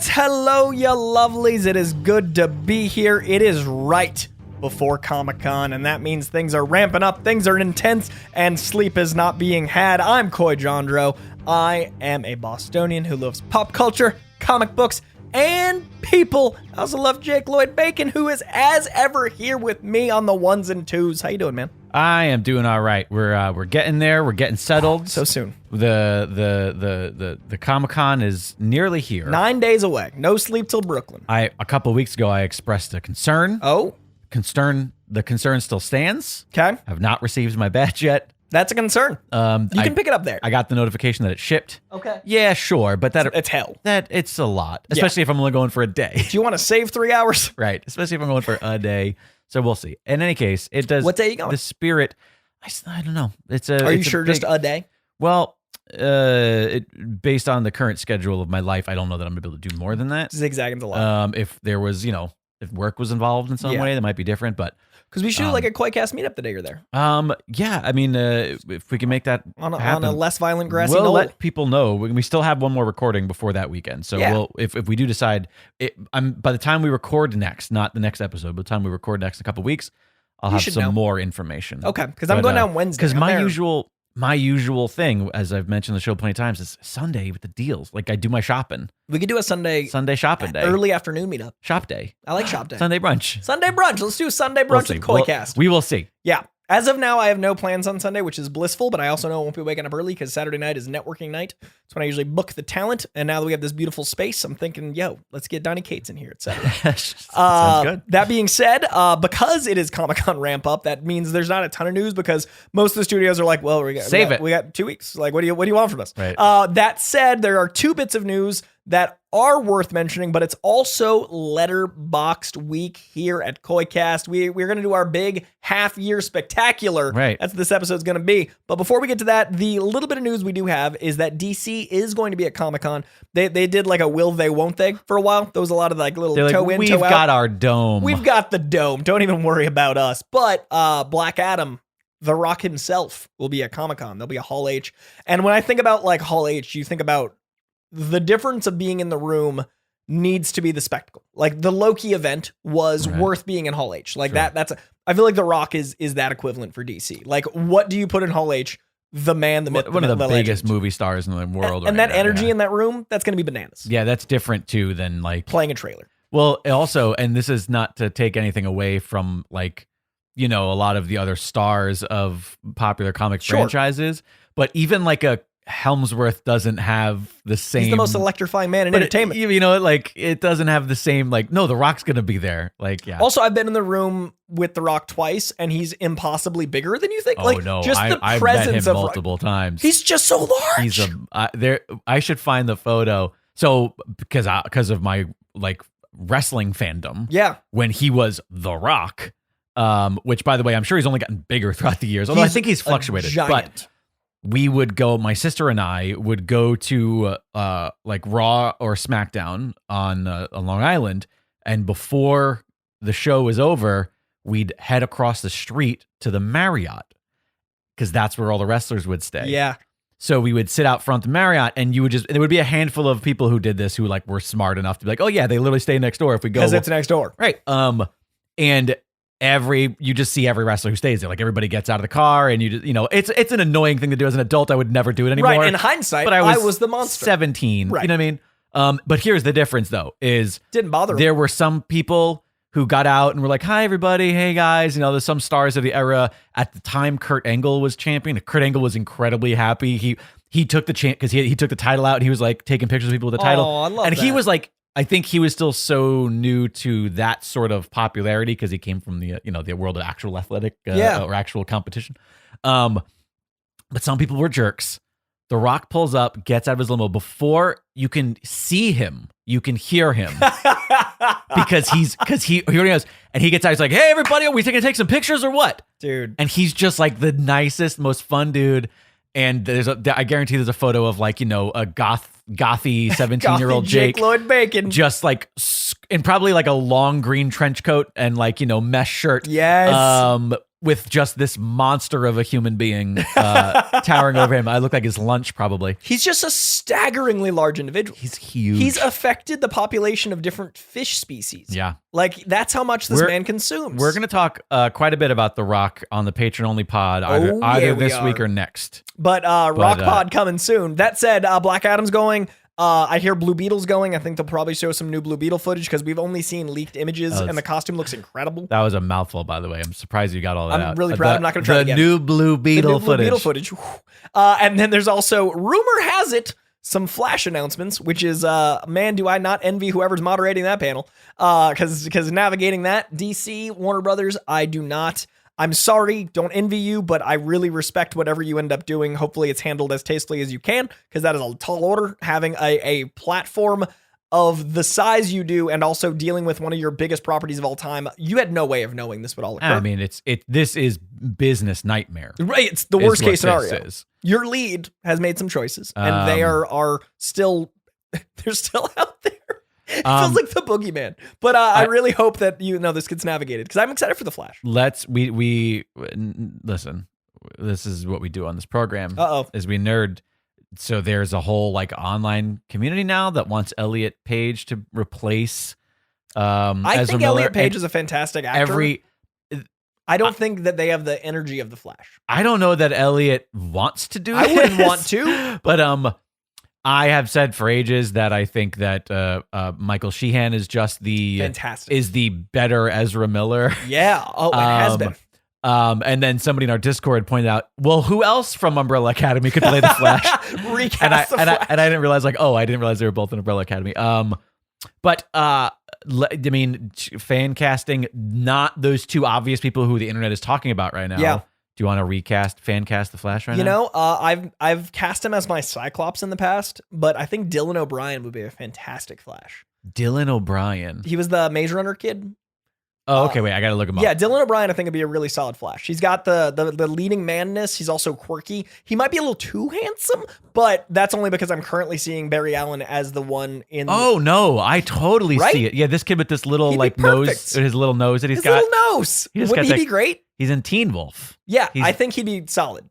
What? Hello, you lovelies. It is good to be here. It is right before Comic-Con, and that means things are ramping up, things are intense, and sleep is not being had. I'm Coy Jandro. I am a Bostonian who loves pop culture, comic books, and people. I also love Jake Lloyd Bacon, who is, as ever, here with me on the ones and twos. How you doing, man? I am doing all right. We're getting there. We're getting settled. So soon. The Comic-Con is nearly here. 9 days away. No sleep till Brooklyn. A couple of weeks ago, I expressed a concern. Oh? The concern still stands. Okay. I've not received my badge yet. That's a concern. You can pick it up there. I got the notification that it shipped. Okay. Yeah, sure, but It's hell. It's a lot, especially if I'm only going for a day. Do you want to save 3 hours? Right, especially if I'm going for a day. So we'll see. In any case, it does. What day are you going? The spirit. I don't know. Are you sure just a day? Well, based on the current schedule of my life, I don't know that I'm gonna be able to do more than that. Zigzagging's a lot. If there was, if work was involved in some way, that might be different. But because we should do like a Koicast meetup the day you're there. Yeah. I mean, if we can make that on happen, a less violent grassy we'll knoll. let people know. We still have one more recording before that weekend. So we'll if we do decide, by the time we record next, not the next episode, but the time we record next in a couple of weeks, I'll have some more information. Okay, because I'm going down Wednesday. Because my usual thing, as I've mentioned on the show plenty of times, is Sunday with the deals. Like I do my shopping. We could do a Sunday shopping day, early afternoon meetup. Shop day. I like shop day. Sunday brunch. Let's do Sunday brunch with Koicast. We will see. Yeah. As of now, I have no plans on Sunday, which is blissful, but I also know I won't be waking up early because Saturday night is networking night. It's when I usually book the talent, and now that we have this beautiful space, I'm thinking, let's get Donnie Cates in here, etc. Sounds good. That being said, because it is Comic-Con ramp up, that means there's not a ton of news because most of the studios are like, well, we got 2 weeks. Like, what do you want from us? Right. That said, there are two bits of news that are worth mentioning, but it's also Letterboxd week here at Koicast. We're going to do our big half-year spectacular. Right. That's what this episode's going to be. But before we get to that, the little bit of news we do have is that DC is going to be at Comic-Con. They did like a will they, won't they for a while. There was a lot of like little toe in, toe out. We've got our dome. We've got the dome. Don't even worry about us. But Black Adam, The Rock himself, will be at Comic-Con. There'll be a Hall H. And when I think about like Hall H, you think about the difference of being in the room needs to be the spectacle. Like the Loki event was worth being in Hall H. Like I feel like The Rock is that equivalent for DC. Like what do you put in Hall H? The man, the myth, one of the biggest legend. Movie stars in the world. And that energy in that room, that's going to be bananas. Yeah, that's different too than like playing a trailer. Well, also, and this is not to take anything away from like, a lot of the other stars of popular comic franchises, but even like a Helmsworth doesn't have the same. He's the most electrifying man in entertainment. It doesn't have the same, like, no, The Rock's going to be there. Like, yeah. Also, I've been in the room with The Rock twice, and he's impossibly bigger than you think. Oh, like, no. Just the I've presence met him of multiple times. He's just so large. He's I should find the photo. So, because of my, like, wrestling fandom. Yeah. When he was The Rock, which, by the way, I'm sure he's only gotten bigger throughout the years. Although I think he's fluctuated. But we would go, my sister and I would go to like Raw or SmackDown on Long Island. And before the show was over, we'd head across the street to the Marriott because that's where all the wrestlers would stay. Yeah. So we would sit out front of the Marriott and there would be a handful of people who did this who like were smart enough to be like, oh yeah, they literally stay next door if we go. Because it's next door. Right. And you just see every wrestler who stays there. Like everybody gets out of the car and it's an annoying thing to do as an adult. I would never do it anymore. Right. In hindsight, but I was the monster. 17. Right. You know what I mean? But here's the difference though, is didn't bother there were some people who got out and were like, hi everybody. Hey guys. There's some stars of the era. At the time, Kurt Angle was champion. Kurt Angle was incredibly happy. He took the because he took the title out and he was like taking pictures of people with the title. Oh, I love and that. He was like, I think he was still so new to that sort of popularity because he came from the the world of actual athletic or actual competition. But some people were jerks. The Rock pulls up, gets out of his limo before you can see him. You can hear him because he already knows. And he gets out. He's like, "Hey, everybody, are we going to take some pictures or what, dude?" And he's just like the nicest, most fun dude. And I guarantee there's a photo of like, a gothy 17-year-old Jake Lloyd Bacon, just like in probably like a long green trench coat and like, mesh shirt. Yes. with just this monster of a human being towering over him. I look like his lunch, probably. He's just a staggeringly large individual. He's huge. He's affected the population of different fish species. Yeah. Like, that's how much this man consumes. We're going to talk quite a bit about The Rock on the Patreon-only pod, either this week or next. But Rock Pod coming soon. That said, Black Adam's going. I hear Blue Beetle's going. I think they'll probably show some new Blue Beetle footage because we've only seen leaked images and the costume looks incredible. That was a mouthful, by the way. I'm surprised you got all that out. I'm really proud. I'm not going to try it again. The new Blue Beetle footage. And then there's also, rumor has it, some Flash announcements, which is, man, do I not envy whoever's moderating that panel. Because navigating that, DC, Warner Brothers, I do not. I'm sorry, don't envy you, but I really respect whatever you end up doing. Hopefully it's handled as tastefully as you can, because that is a tall order, having a platform of the size you do and also dealing with one of your biggest properties of all time. You had no way of knowing this would all occur. I mean, this is business nightmare. Right, it's the worst case scenario. Your lead has made some choices, and they are still, they're still out there. It feels like the boogeyman, but I really hope that this gets navigated because I'm excited for the Flash. We listen. This is what we do on this program. Is we nerd. So there's a whole online community now that wants Elliot Page to replace. I think Elliot Page is a fantastic actor. I don't think that they have the energy of the Flash. I don't know that Elliot wants to do. I wouldn't want to, but I have said for ages that I think that Michael Sheehan is just the better Ezra Miller. Yeah. Oh, it has been. And then somebody in our Discord pointed out, well, who else from Umbrella Academy could play the Flash? Recast the Flash. And I didn't realize I didn't realize they were both in Umbrella Academy. But I mean, fan casting, not those two obvious people who the internet is talking about right now. Yeah. Do you want to fan cast the Flash right now? I've cast him as my Cyclops in the past, but I think Dylan O'Brien would be a fantastic Flash. Dylan O'Brien. He was the Maze Runner kid. Oh, okay. Wait, I got to look him up. Yeah, Dylan O'Brien, I think, would be a really solid Flash. He's got the leading manness. He's also quirky. He might be a little too handsome, but that's only because I'm currently seeing Barry Allen as the one in. Oh no, I totally see it. Yeah, this kid with this little nose, his little nose that he's got. His little nose. Wouldn't he be great? He's in Teen Wolf. Yeah, I think he'd be solid.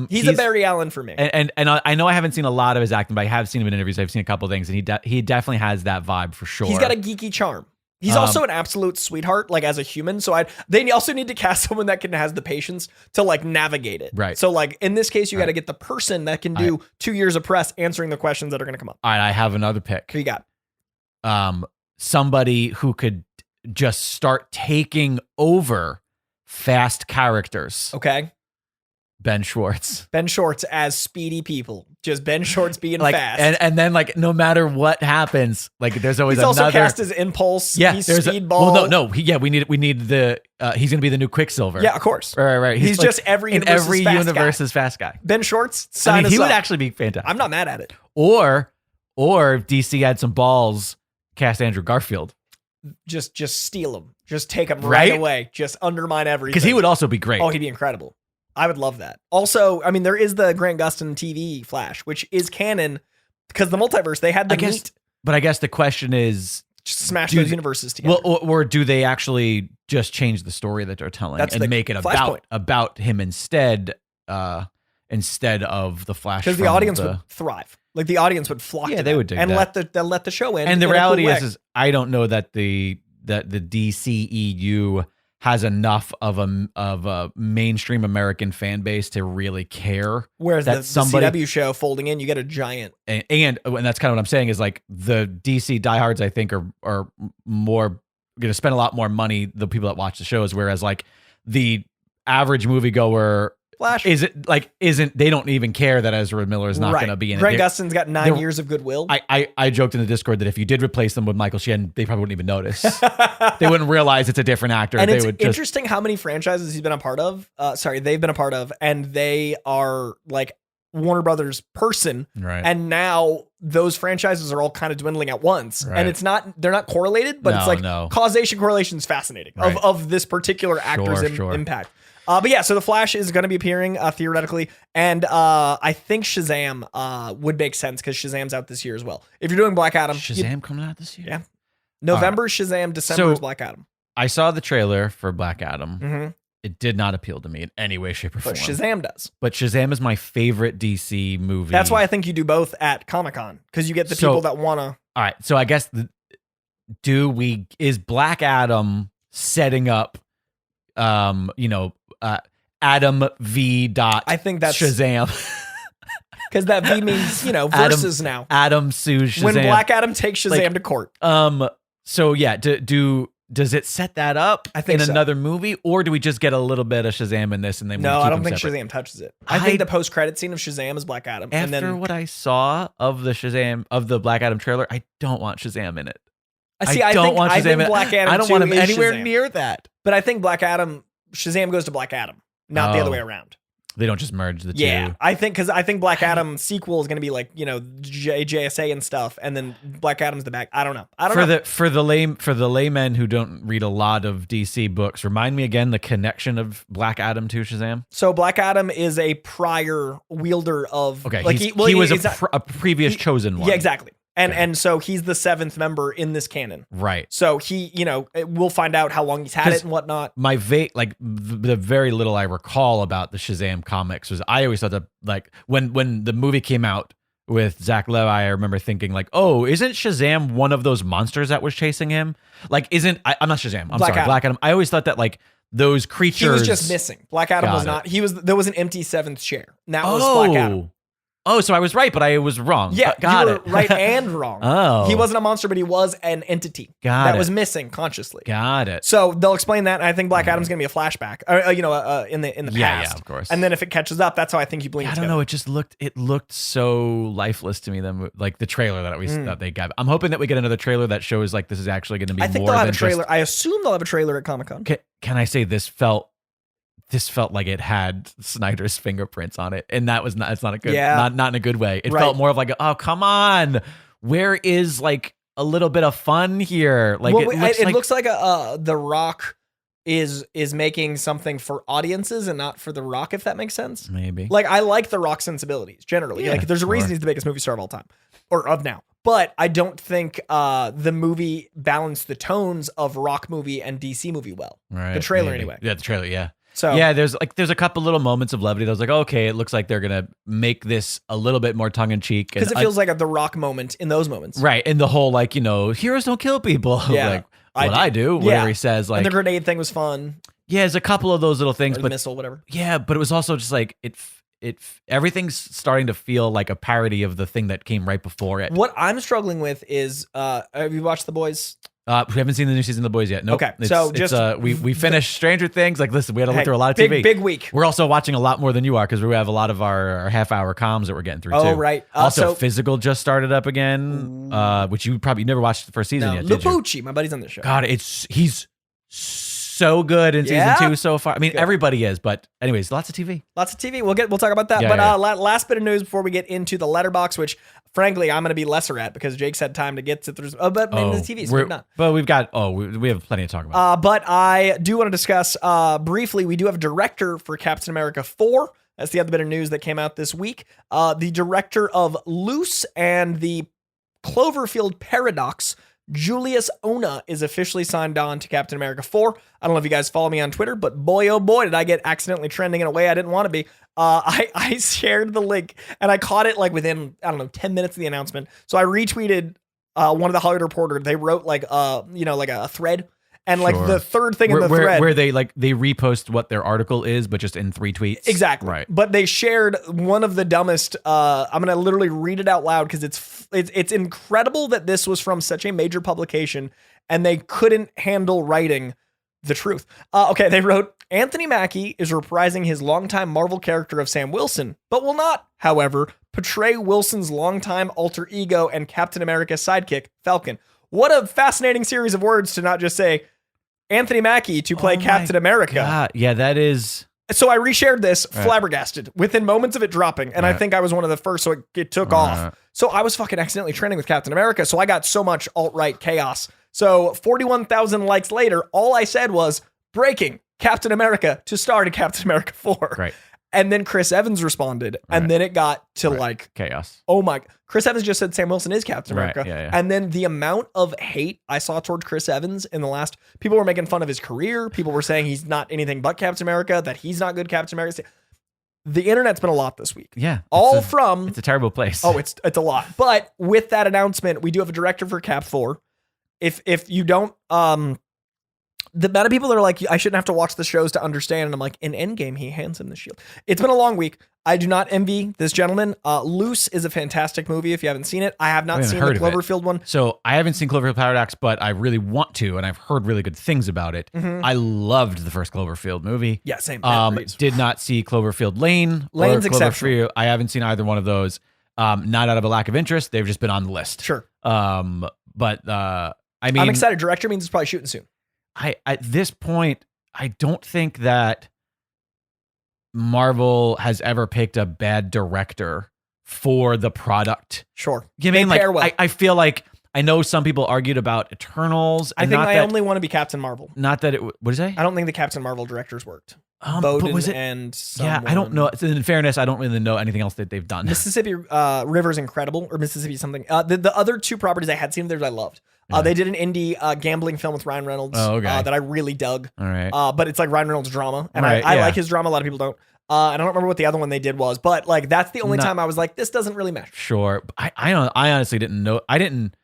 He's a Barry Allen for me. And I know I haven't seen a lot of his acting, but I have seen him in interviews. I've seen a couple of things, and he definitely has that vibe for sure. He's got a geeky charm. He's also an absolute sweetheart, as a human. So they also need to cast someone that has the patience to navigate it. Right. So in this case, you got to get the person that can do 2 years of press answering the questions that are going to come up. All right, I have another pick. Who you got? Somebody who could just start taking over fast characters. Okay. Ben Schwartz. Ben Schwartz as speedy people. Just Ben Schwartz being fast. And then no matter what happens, there's always he's another. also cast as Impulse. Yeah, he's Speedball. We need the. He's gonna be the new Quicksilver. Yeah, of course. Right. He's just every universe's fast guy. Ben Schwartz. He would actually be fantastic. I'm not mad at it. Or if DC had some balls, cast Andrew Garfield. Just steal him. Just take him right away. Just undermine everything. Because he would also be great. Oh, he'd be incredible. I would love that. Also, I mean, there is the Grant Gustin TV Flash, which is canon because the multiverse, they had the But I guess the question is, just smash those universes together. Well, or do they actually just change the story that they're telling and make it about him instead of the Flash? Because the audience would thrive. The audience would flock to they would dig and that. let the show in. And the reality is I don't know that the DCEU has enough of a mainstream American fan base to really care. Whereas the CW show folding in, you get a giant. And that's kind of what I'm saying is the DC diehards, I think, are more going to spend a lot more money, the people that watch the shows, whereas the average moviegoer Flash isn't they don't even care that Ezra Miller is not going to be in it. Grant Gustin's got 9 years of goodwill. I joked in the Discord that if you did replace them with Michael Sheehan, they probably wouldn't even notice. They wouldn't realize it's a different actor. And it's interesting how many franchises he's been a part of. They've been a part of, and they are Warner Brothers person. Right. And now those franchises are all kind of dwindling at once. Right. And they're not correlated, but causation correlation is fascinating of this particular actor's impact. But yeah, so the Flash is going to be appearing theoretically, and I think Shazam would make sense because Shazam's out this year as well. If you're doing Black Adam, Shazam coming out this year, yeah, November Shazam, December is Black Adam. I saw the trailer for Black Adam. Mm-hmm. It did not appeal to me in any way, shape, or form. But Shazam does. But Shazam is my favorite DC movie. That's why I think you do both at Comic-Con, because you get the people that want to. All right, so I guess is Black Adam setting up, Adam V. Dot? I think that's Shazam. Because that V means versus now. Adam sues Shazam when Black Adam takes Shazam to court. So yeah, does it set that up in another movie, or do we just get a little bit of Shazam in this and then? No, I don't think Shazam touches it. I think the post-credit scene of Shazam is Black Adam. After what I saw of the Black Adam trailer, I don't want Shazam in it. I don't want Shazam in it. Black Adam I don't want him anywhere Shazam. near that. But I think Shazam goes to Black Adam, not the other way around. They don't just merge the two. Yeah, I think Black Adam sequel is going to be like JSA and stuff, and then Black Adam's the back. I don't know. For the laymen who don't read a lot of DC books, remind me again the connection of Black Adam to Shazam. So Black Adam is a prior wielder of. Okay, he was a previous chosen one. Yeah, exactly. And so he's the 7th member in this canon. Right. So we'll find out how long he's had it and whatnot. The very little I recall about the Shazam comics was I always thought that when the movie came out with Zach Levi, I remember thinking isn't Shazam one of those monsters that was chasing him? I'm not Shazam. Black Adam. I always thought that those creatures. He was just missing. Black Adam was not. There was an empty 7th chair. And that was Black Adam. Oh, so I was right, but I was wrong. Yeah, you were right and wrong. Oh. He wasn't a monster, but he was an entity that was missing consciously. Got it. So they'll explain that, and I think Black Adam's going to be a flashback, in the past. Yeah, of course. And then if it catches up, that's how I think you blink. I don't know. It looked so lifeless to me. The trailer that they got. I'm hoping that we get another trailer that shows this is actually going to be. I think they'll have a trailer. I assume they'll have a trailer at Comic-Con. Can I say this felt like it had Snyder's fingerprints on it, and it's not a good, not in a good way. It felt more of oh, come on, where is a little bit of fun here? It looks like The Rock is making something for audiences and not for The Rock, if that makes sense. Maybe. I like The Rock's sensibilities generally. Yeah, there's a reason he's the biggest movie star of all time, or of now. But I don't think the movie balanced the tones of Rock movie and DC movie well. Right. The trailer anyway. Yeah, the trailer. Yeah. So yeah, there's a couple little moments of levity. I was okay, it looks like they're gonna make this a little bit more tongue in cheek because it feels like a The Rock moment in those moments, right? And the whole heroes don't kill people. Yeah, I do. Whatever he says, and the grenade thing was fun. Yeah, there's a couple of those little things, but missile, whatever. Yeah, but it was also just everything's starting to feel like a parody of the thing that came right before it. What I'm struggling with is, have you watched The Boys? We haven't seen the new season of The Boys yet. Nope. Okay, so we finished Stranger Things. Listen, we had to look through a lot of TV. Big week. We're also watching a lot more than you are because we have a lot of our half-hour comms that we're getting through too. Oh, right. Also, Physical just started up again, which you probably never watched the first season yet. Did you? Lupucci, my buddy's on this show. God, he's so good in season 2 so far. I mean, everybody is, but anyways, lots of TV. We'll talk about that. Last bit of news before we get into the Letterboxd, which frankly I'm going to be lesser at because Jake's had time to get to through. But in the TV, so we're not. But we have plenty to talk about. But I do want to discuss briefly. We do have a director for Captain America 4. That's the other bit of news that came out this week. The director of Loose and the Cloverfield Paradox, Julius Ona, is officially signed on to Captain America 4. I don't know if you guys follow me on Twitter, but boy, oh boy, did I get accidentally trending in a way I didn't want to be. I shared the link and I caught it within, 10 minutes of the announcement. So I retweeted one of the Hollywood Reporter. They wrote a thread. And the third thing in the thread where they repost what their article is, but just in 3 tweets. Exactly. Right. But they shared one of the dumbest. I'm gonna literally read it out loud because it's incredible that this was from such a major publication and they couldn't handle writing the truth. Okay, they wrote, Anthony Mackie is reprising his longtime Marvel character of Sam Wilson, but will not, however, portray Wilson's longtime alter ego and Captain America sidekick, Falcon. What a fascinating series of words to not just say Anthony Mackie to play Captain America. God. Yeah, that is. So I reshared this, flabbergasted, within moments of it dropping, and I think I was one of the first, so it took off. So I was fucking accidentally trending with Captain America, so I got so much alt-right chaos. So 41,000 likes later, all I said was, breaking, Captain America to star in Captain America 4. Right. And then Chris Evans responded, and then it got to like chaos. Oh my! Chris Evans just said Sam Wilson is Captain America, yeah. And then the amount of hate I saw towards Chris Evans in the last, people were making fun of his career. People were saying he's not anything but Captain America, that he's not good Captain America. The internet's been a lot this week. Yeah, it's a terrible place. Oh, it's a lot. But with that announcement, we do have a director for Cap Thor. If you don't, the amount of people that are like, I shouldn't have to watch the shows to understand. And I'm like, in Endgame, he hands him the shield. It's been a long week. I do not envy this gentleman. Loose is a fantastic movie if you haven't seen it. I have not seen the Cloverfield one. So I haven't seen Cloverfield Paradox, but I really want to, and I've heard really good things about it. I loved the first Cloverfield movie. Yeah, same. Did not see Cloverfield Lane. Lane's exceptional. I haven't seen either one of those. Not out of a lack of interest. They've just been on the list. Sure. I mean, I'm excited. Director means it's probably shooting soon. At this point, I don't think that Marvel has ever picked a bad director for the product. Sure. You mean like well. I feel like I know some people argued about Eternals. I think I only want to be Captain Marvel. Not that it. What did you say? I don't think the Captain Marvel directors worked. Bowden was it, and someone. Yeah, I don't know. In fairness, I don't really know anything else that they've done. Mississippi River's incredible, or Mississippi something. The other two properties I had seen theirs I loved. They did an indie gambling film with Ryan Reynolds that I really dug. All right. But it's like Ryan Reynolds drama, and I like his drama. A lot of people don't. And I don't remember what the other one they did was, but like that's the only time I was like, this doesn't really mesh. Sure. I honestly didn't know. I didn't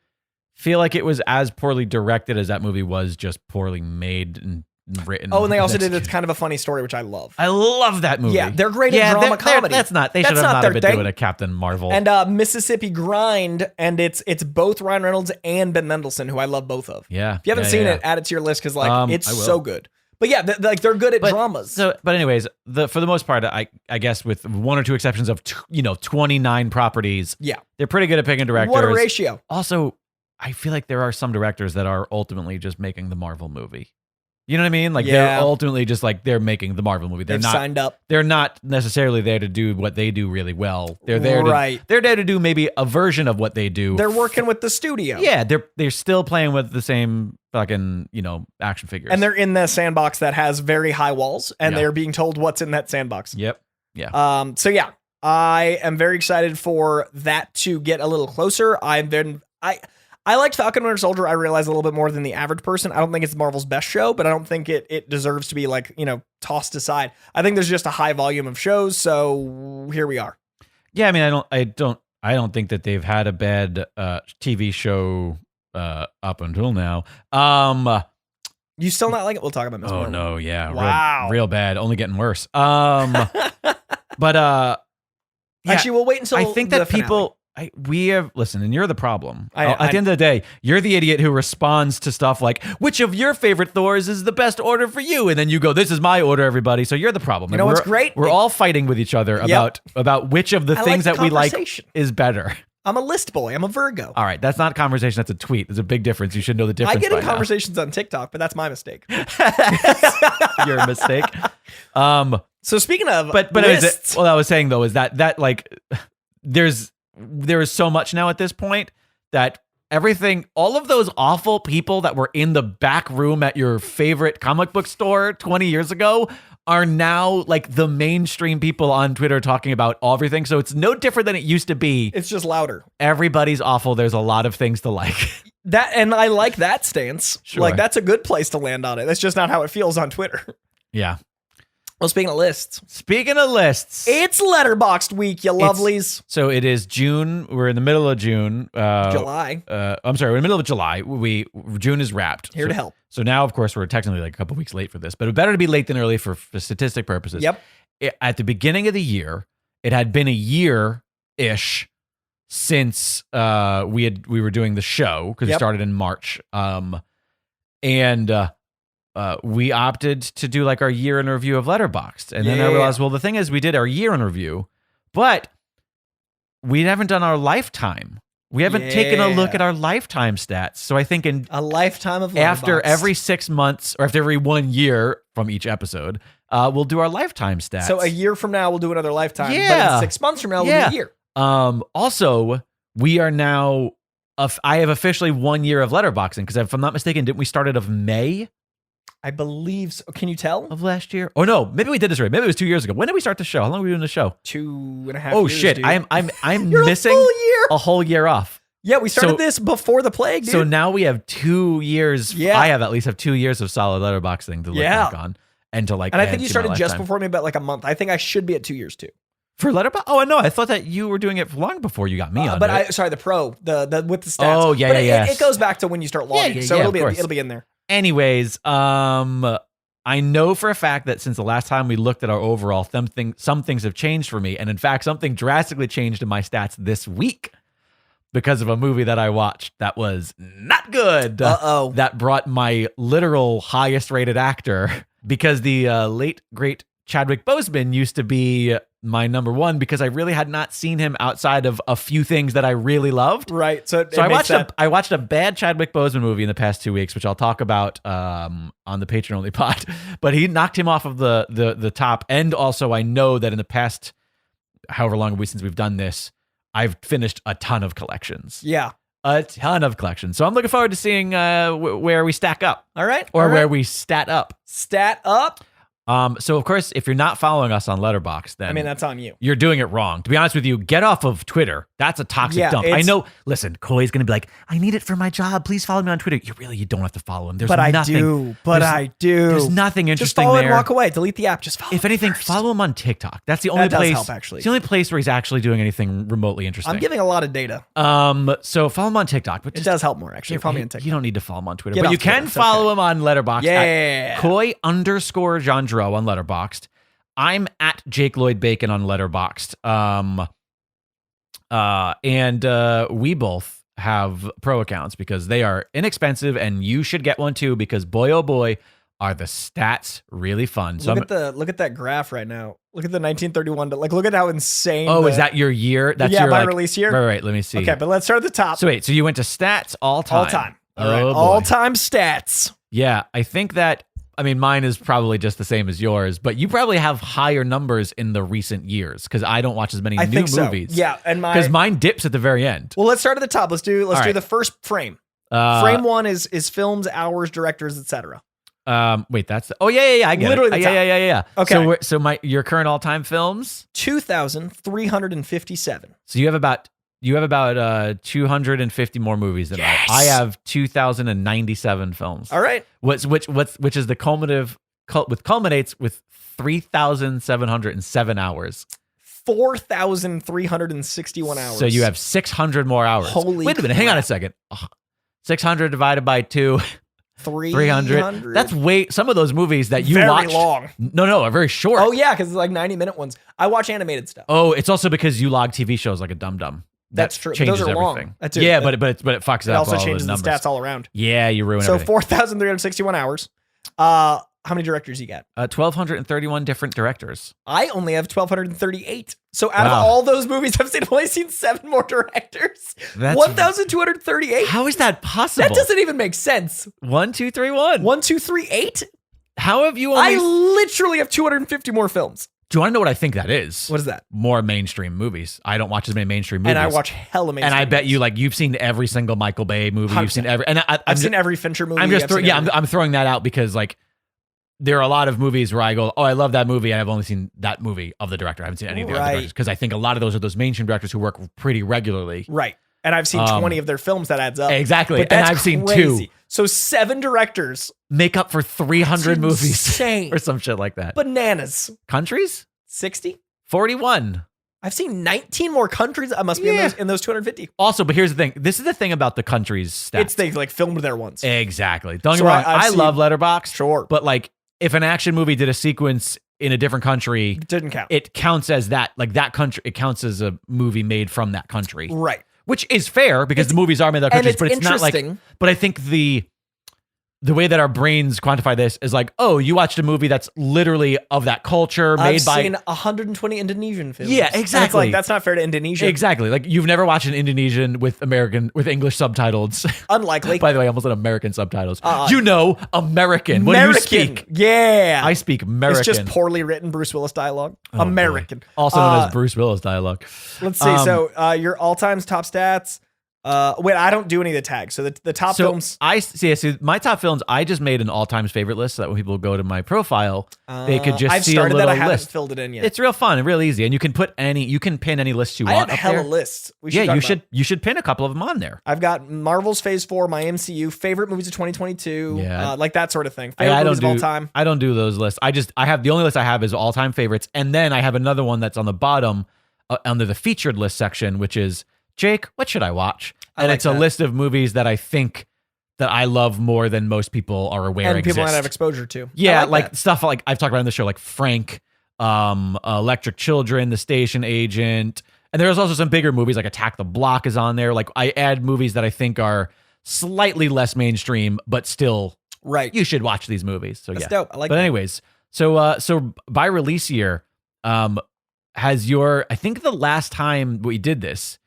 feel like it was as poorly directed as that movie was just poorly made and written. Oh, and they also did It's Kind of a Funny Story, which I love. I love that movie. Yeah, they're great at drama comedy. They should have not been doing a Captain Marvel. And Mississippi Grind, and it's both Ryan Reynolds and Ben Mendelsohn, who I love both of. Yeah. If you haven't seen it, add it to your list because like it's so good. But yeah, they're good at dramas. But anyways, for the most part, I guess with one or two exceptions of 29 properties, they're pretty good at picking directors. What a ratio! Also, I feel like there are some directors that are ultimately just making the Marvel movie. You know what I mean? Like they're ultimately just like they're making the Marvel movie. They're not signed up. They're not necessarily there to do what they do really well. They're there they're there to do maybe a version of what they do. They're working with the studio. Yeah, they're still playing with the same fucking, action figures. And they're in the sandbox that has very high walls and they're being told what's in that sandbox. Yep. Yeah. So yeah, I am very excited for that to get a little closer. I liked Falcon Winter Soldier, I realize, a little bit more than the average person. I don't think it's Marvel's best show, but I don't think it deserves to be like, tossed aside. I think there's just a high volume of shows, so here we are. Yeah, I mean, I don't think that they've had a bad TV show up until now. You still not like it? We'll talk about Ms. Marvel. Oh no, yeah. Wow. Real bad, only getting worse. But actually we'll wait until I think that people listen, and you're the problem. At the end of the day, you're the idiot who responds to stuff like, which of your favorite Thors is the best order for you? And then you go, this is my order, everybody. So you're the problem. You know what's great? We're all fighting with each other about which of the things that we like is better. I'm a list boy. I'm a Virgo. All right. That's not a conversation. That's a tweet. There's a big difference. You should know the difference. I get in conversations on TikTok, but that's my mistake. Your mistake. So speaking of lists. What I was saying though is that like there is so much now at this point that all of those awful people that were in the back room at your favorite comic book store 20 years ago are now like the mainstream people on Twitter talking about everything. So it's no different than it used to be. It's just louder. Everybody's awful. There's a lot of things to like. And I like that stance. Sure. Like that's a good place to land on it. That's just not how it feels on Twitter. Yeah. Well, speaking of lists, it's Letterboxd week, you lovelies. So it is June. We're in the middle of June. July. I'm sorry, we're in the middle of July. June is wrapped. Here to help. So now, of course, we're technically like a couple weeks late for this, but better to be late than early for statistic purposes. Yep. At the beginning of the year, it had been a year-ish since we were doing the show because it started in March. We opted to do like our year in review of Letterboxd. And then I realized, well, the thing is we did our year in review, but we haven't done our lifetime. We haven't taken a look at our lifetime stats. So I think in a lifetime of Letterboxd. After every 6 months or after every 1 year from each episode, we'll do our lifetime stats. So a year from now, we'll do another lifetime. Yeah. But in 6 months from now, we'll do a year. Also, we are now, I have officially 1 year of letterboxing because if I'm not mistaken, didn't we start it of May? I believe so. Can you tell? of last year. Oh no, maybe we did this right. Maybe it was 2 years ago. When did we start the show? How long were we doing the show? 2.5 Oh years, shit! dude. I'm You're missing a full year. a whole year off. Yeah, we started this before the plague, dude. So now we have 2 years. Yeah. I at least have 2 years of solid Letterboxding to look back on and to like. And I think you add to my started just lifetime. before me, about like a month. I think I should be at 2 years too. For Letterboxd? Oh no, I thought that you were doing it long before you got me on. But it. sorry, the pro, the with the stats. Oh yeah, but yeah. It goes back to when you start logging, so it'll be in there. Anyways, I know for a fact that since the last time we looked at our overall, some things have changed for me, and in fact, something drastically changed in my stats this week because of a movie that I watched that was not good. That brought my literal highest rated actor, because the late great Chadwick Boseman used to be my number one, because I really had not seen him outside of a few things that I really loved. Right. So I watched a bad Chadwick Boseman movie in the past 2 weeks, which I'll talk about on the Patreon only pod. But he knocked him off of the top. And also I know that in the past, however long since we've done this, I've finished a ton of collections. Yeah. A ton of collections. So I'm looking forward to seeing where we stack up. All right. Or where we stat up. Stat up. So of course, if you're not following us on Letterboxd, then that's on you. You're doing it wrong. To be honest with you, get off of Twitter. That's a toxic dump. I know. Listen, Coy's gonna be like, I need it for my job. Please follow me on Twitter. You don't have to follow him. There's nothing. I do. There's nothing interesting just follow there. And walk away. Delete the app. Just follow. If anything, follow him on TikTok. That's the only place. Help, actually. It's the only place where he's actually doing anything remotely interesting. I'm giving a lot of data. So follow him on TikTok. But it does help more, actually. Follow me on TikTok. You don't need to follow him on Twitter, but you can follow him on Letterboxd. Yeah. Coy_Jandro on Letterboxd. I'm at Jake Lloyd Bacon on Letterboxd. And we both have pro accounts because they are inexpensive, and you should get one too, because boy, oh boy, are the stats really fun. So look at that graph right now. Look at the 1931. Look at how insane. Oh, is that your year? That's your my release year. Right. Let me see. Okay, but let's start at the top. So wait, so you went to stats all time. All right. All time stats. Yeah, I think that. Mine is probably just the same as yours, but you probably have higher numbers in the recent years because I don't watch as many new movies. Yeah, and because mine dips at the very end. Well, let's start at the top. Let's do the first frame. Frame one is films, hours, directors, etc. Wait, that's I get literally it. Yeah. Okay. So your current all time films 2,357. So you have about 250 more movies than I. I have 2,097 films. All right. Which is the culminates with 3,707 hours. 4,361 hours. So you have 600 more hours. Wait a minute. Hang on a second. 600 divided by 2. 300. That's way. Some of those movies that you watch. Very long. No, are very short. Oh yeah, because it's like 90-minute ones. I watch animated stuff. Oh, it's also because you log TV shows like a dum-dum. That's true. Changes Those are everything. Long. Yeah, but it fucks it up. It also changes the stats all around. Yeah, you ruin everything. So 4,361 hours. How many directors you got? 1,231 different directors. I only have 1,238. So out of all those movies I've only seen 7 more directors. 1,238. How is that possible? That doesn't even make sense. 1, 2, 3, 1. 1, 2, 3, 8. How have you only? I literally have 250 more films. Do you want to know what I think that is? What is that? More mainstream movies. I don't watch as many mainstream movies. And I watch hella mainstream. And I bet you've seen every single Michael Bay movie. 100%. You've seen every. And I've seen every Fincher movie. I'm throwing that out because there are a lot of movies where I go, oh, I love that movie, and I've only seen that movie of the director. I haven't seen any of the other directors because I think a lot of those are those mainstream directors who work pretty regularly. Right. And I've seen 20 of their films. That adds up. Exactly. But that's and I've seen crazy. 2. So 7 directors make up for 300 movies. Insane. Or some shit like that. Bananas. Countries? 60? 41. I've seen 19 more countries. I must be in those 250. Also, but here's the thing. This is the thing about the countries stats. It's they filmed there once. Exactly. Don't get me wrong. I love Letterboxd. Sure. But if an action movie did a sequence in a different country, it didn't count. It counts as that. That country, it counts as a movie made from that country. Right. Which is fair because the movies are made in other countries, but it's not but I think the way that our brains quantify this is you watched a movie that's literally of that culture made by. I've seen 120 Indonesian films. Yeah, exactly. That's not fair to Indonesia. Exactly. You've never watched an Indonesian with English subtitles. Unlikely. By the way, I almost said American subtitles. American. What do you speak? Yeah. I speak American. It's just poorly written Bruce Willis dialogue. American. Boy. Also known as Bruce Willis dialogue. Let's see. So your all-time top stats. Wait, I don't do any of the tags. So the top films. I see. My top films. I just made an all-time favorite list so that when people go to my profile, they could just see a little list. I haven't filled it in yet. It's real fun and real easy, and you can put you can pin any list you want. I have hella lists. You should pin a couple of them on there. I've got Marvel's Phase 4, my MCU, favorite movies of 2022, like that sort of thing. Favorite movies of all time. I don't do those lists. I have the only list I have is all-time favorites, and then I have another one that's on the bottom under the featured list section, which is Jake, what should I watch? And it's a list of movies that I think that I love more than most people are aware and exist. People might have exposure to. Yeah, like stuff like I've talked about on the show, like Frank, Electric Children, The Station Agent. And there's also some bigger movies like Attack the Block is on there. Like I add movies that I think are slightly less mainstream, but still you should watch these movies. So That's dope. I like But that. anyways, so by release year, I think the last time we did this,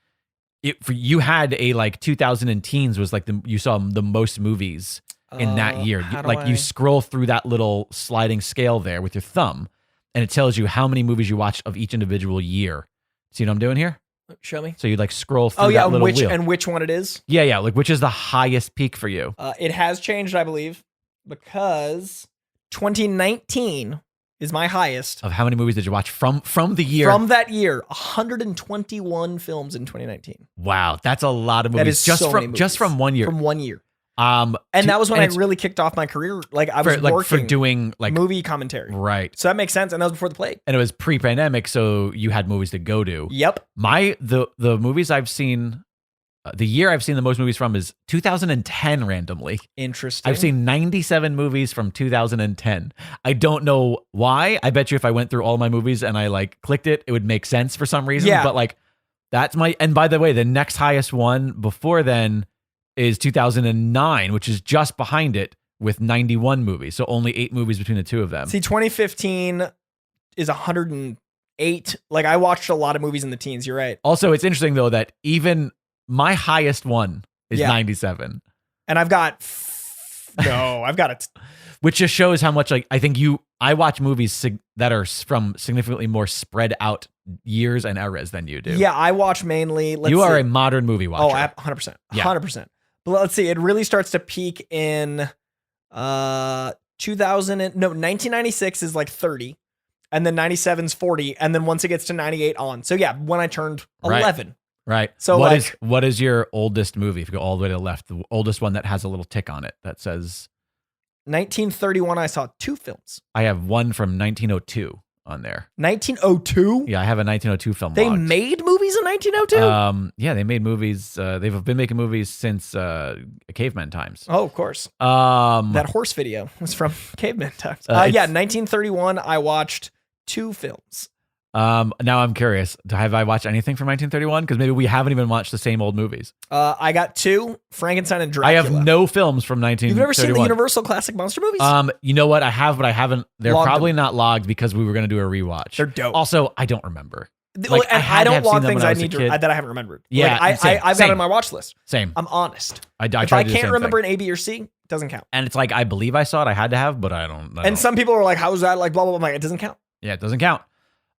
you had a like 2000 teens was like you saw the most movies in that year. You scroll through that little sliding scale there with your thumb, and it tells you how many movies you watched of each individual year. See what I'm doing here? Show me. So you like scroll through that little wheel. And which one it is? Yeah. Like which is the highest peak for you? It has changed, I believe, because 2019 is my highest. Of how many movies did you watch from the year? From that year, 121 films in 2019. Wow, that's a lot of movies. That is just from 1 year. From 1 year. And that was when I really kicked off my career. Like I was working for doing like movie commentary. Right. So that makes sense. And that was before the plague. And it was pre-pandemic, so you had movies to go to. Yep. The movies I've seen, the year I've seen the most movies from is 2010 randomly. Interesting. I've seen 97 movies from 2010. I don't know why. I bet you if I went through all my movies and I like clicked it, it would make sense for some reason. Yeah. But like that's and by the way, the next highest one before then is 2009, which is just behind it with 91 movies. So only 8 movies between the two of them. See, 2015 is 108. Like I watched a lot of movies in the teens. You're right. Also, it's interesting though that even my highest one is 97. And I've got it. Which just shows how much like I watch movies that are from significantly more spread out years and eras than you do. Yeah, I watch mainly. You are a modern movie watcher. Oh, 100%. 100%. But let's see. It really starts to peak in 1996 is like 30. And then 97's 40. And then once it gets to 98 on. So yeah, when I turned 11. Right. So what is your oldest movie? If you go all the way to the left, the oldest one that has a little tick on it that says 1931. I saw 2 films. I have one from 1902 on there. 1902? Yeah, I have a 1902 film. They made movies in 1902? Yeah, they made movies. They've been making movies since caveman times. Oh, of course. That horse video was from caveman times. 1931. I watched 2 films. Now I'm curious. Have I watched anything from 1931? Because maybe we haven't even watched the same old movies. I got 2, Frankenstein and Dracula. I have no films from 1931. You've never seen the Universal classic monster movies? You know what? I have, but I haven't. They're Logged probably them. not logged because we were going to do a rewatch. They're dope. Also, I don't remember. And I don't log things I need to that I haven't remembered. Yeah, I've got it on my watch list. Same. I'm honest. If I can't remember an A, B, or C, it doesn't count. And it's like I believe I saw it. I had to have, but I don't. And some people are like, "How is that?" Like blah blah blah. I'm like, it doesn't count. Yeah, it doesn't count.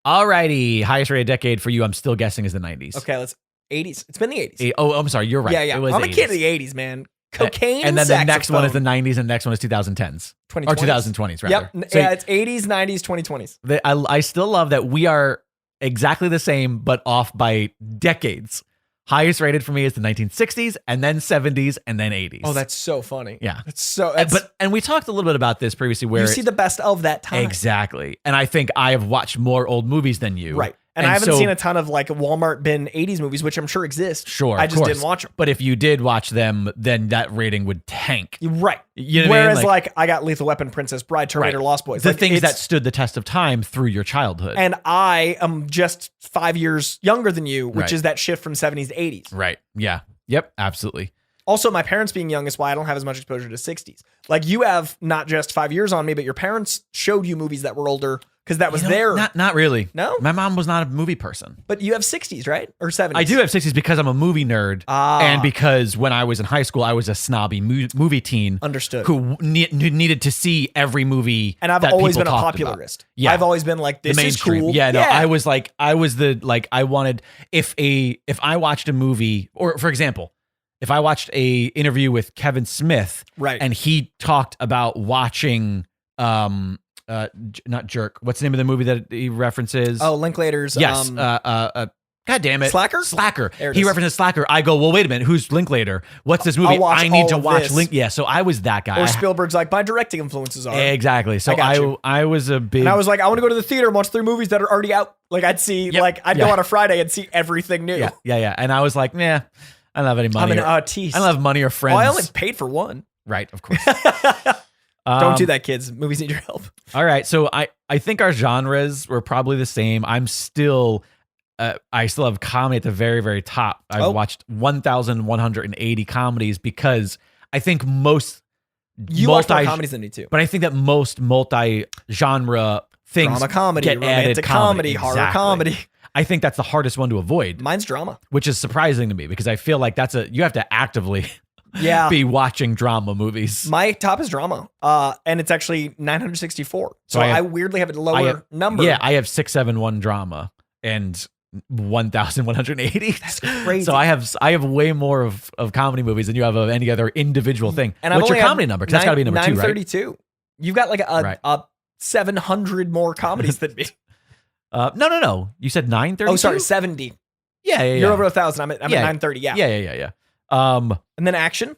Alrighty, highest rated decade for you. I'm still guessing is the 90s. Okay, let's 80s. It's been the 80s. Oh, I'm sorry. You're right. Yeah. It was I'm a 80s. kid of the 80s, man. Cocaine and then the next one is the saxophone. 90s, and the next one is 2010s. 2020s. Or 2020s, rather. Yep. So Yeah, it's 80s, 90s, 2020s. I still love that we are exactly the same, but off by decades. Highest rated for me is the 1960s, and then 70s, and then 80s. Oh, that's so funny. Yeah. And we talked a little bit about this previously where you see the best of that time. Exactly. And I think I have watched more old movies than you. Right. And I haven't seen a ton of like Walmart bin 80s movies, which I'm sure exist. Sure. I just didn't watch them. But if you did watch them, then that rating would tank. Right. You know Whereas what I mean? I got Lethal Weapon, Princess Bride, Terminator, Lost Boys. The things that stood the test of time through your childhood. And I am just 5 years younger than you, which Right. is that shift from 70s to 80s. Right. Yeah. Yep. Absolutely. Also, my parents being young is why I don't have as much exposure to 60s. Like you have not just 5 years on me, but your parents showed you movies that were older because that was their... Not really. No? My mom was not a movie person. But you have 60s, right? Or 70s? I do have 60s because I'm a movie nerd. And because when I was in high school, I was a snobby movie teen. Understood. Who needed to see every movie. And I've always been a popularist. Yeah. I've always been like, this is cool. Yeah, no, I was I wanted, if I watched a movie, or for example, if I watched a interview with Kevin Smith, Right. and he talked about watching, not Jerk. What's the name of the movie that he references? Oh, Linklater's. Yes. God damn it. Slacker? Slacker. There it He is. references Slacker. I go, well, wait a minute. Who's Linklater? What's this movie? I'll watch I need to all of watch this. Link. Yeah. So I was that guy. Or Spielberg's like, my directing influences are. Exactly. So got you. I was a big. And I was like, I want to go to the theater and watch 3 movies that are already out. Like I'd see, I'd go on a Friday and see everything new. Yeah. And I was like, nah, I don't have any money. I'm an I artiste. don't have money or friends. Well, I only paid for one. Right. Of course. Don't do that, kids. Movies need your help. All right. So I think our genres were probably the same. I still have comedy at the very, very top. I've watched 1,180 comedies because I think most watch more comedies than me too. But I think that most multi-genre things Drama comedy, get added romantic comedy, horror comedy. I think that's the hardest one to avoid. Mine's drama. Which is surprising to me because I feel like you have to actively be watching drama movies. My top is drama. And it's actually 964. So I weirdly have a lower number. Yeah, I have 671 drama and 1,180. That's crazy. So I have way more of comedy movies than you have of any other individual thing. And what's your comedy number? Because that's got to be number 2, right? 932. You've got like a 700 more comedies than me. No. You said 930. Oh, sorry, 70. Yeah. You're over 1,000. I'm at 930. Yeah. Yeah. And then action.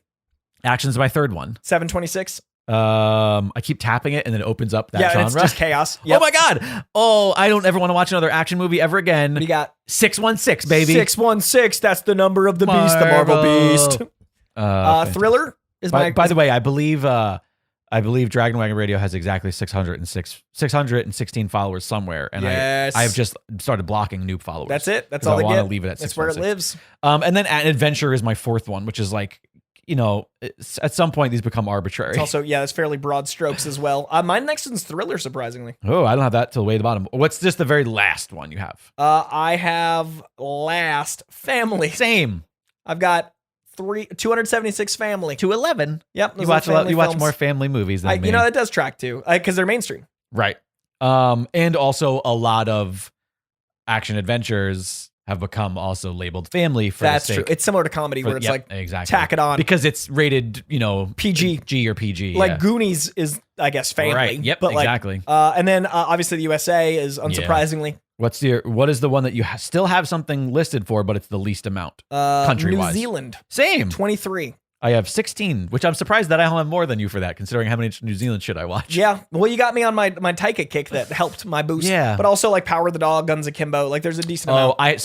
Action's my third one. 726. I keep tapping it and then it opens up that genre. And it's just chaos. Yep. Oh my god! Oh, I don't ever want to watch another action movie ever again. We got 616, baby. 616. That's the number of the beast, the Marvel beast. Thriller is by the way, I believe Dragon Wagon Radio has exactly 616 followers somewhere, and I've just started blocking new followers. That's it. That's all I they want get. to leave it at 616. That's where it lives. And then Adventure is my fourth one, which is like, at some point these become arbitrary. It's also, that's fairly broad strokes as well. My next one's Thriller, surprisingly. Oh, I don't have that till way at the bottom. What's just the very last one you have? I have last Family. Same. I've got 276 Family. 211. Yep. You watch more family movies than me. That does track too, because they're mainstream. Right. And also a lot of action adventures have become also labeled family for That's the sake. true. It's similar to comedy where it's exactly. tack it on. Because it's rated, PG. G or PG. Like Goonies is, I guess, family. Right. Yep, but exactly. And then obviously the USA is unsurprisingly. What is the one that you still have something listed for, but it's the least amount country-wise? New Zealand. Same. 23. I have 16, which I'm surprised that I don't have more than you for that, considering how many New Zealand shit I watch. Yeah. Well, you got me on my Taika kick that helped my boost. Yeah. But also like Power of the Dog, Guns Akimbo. Like there's a decent amount. I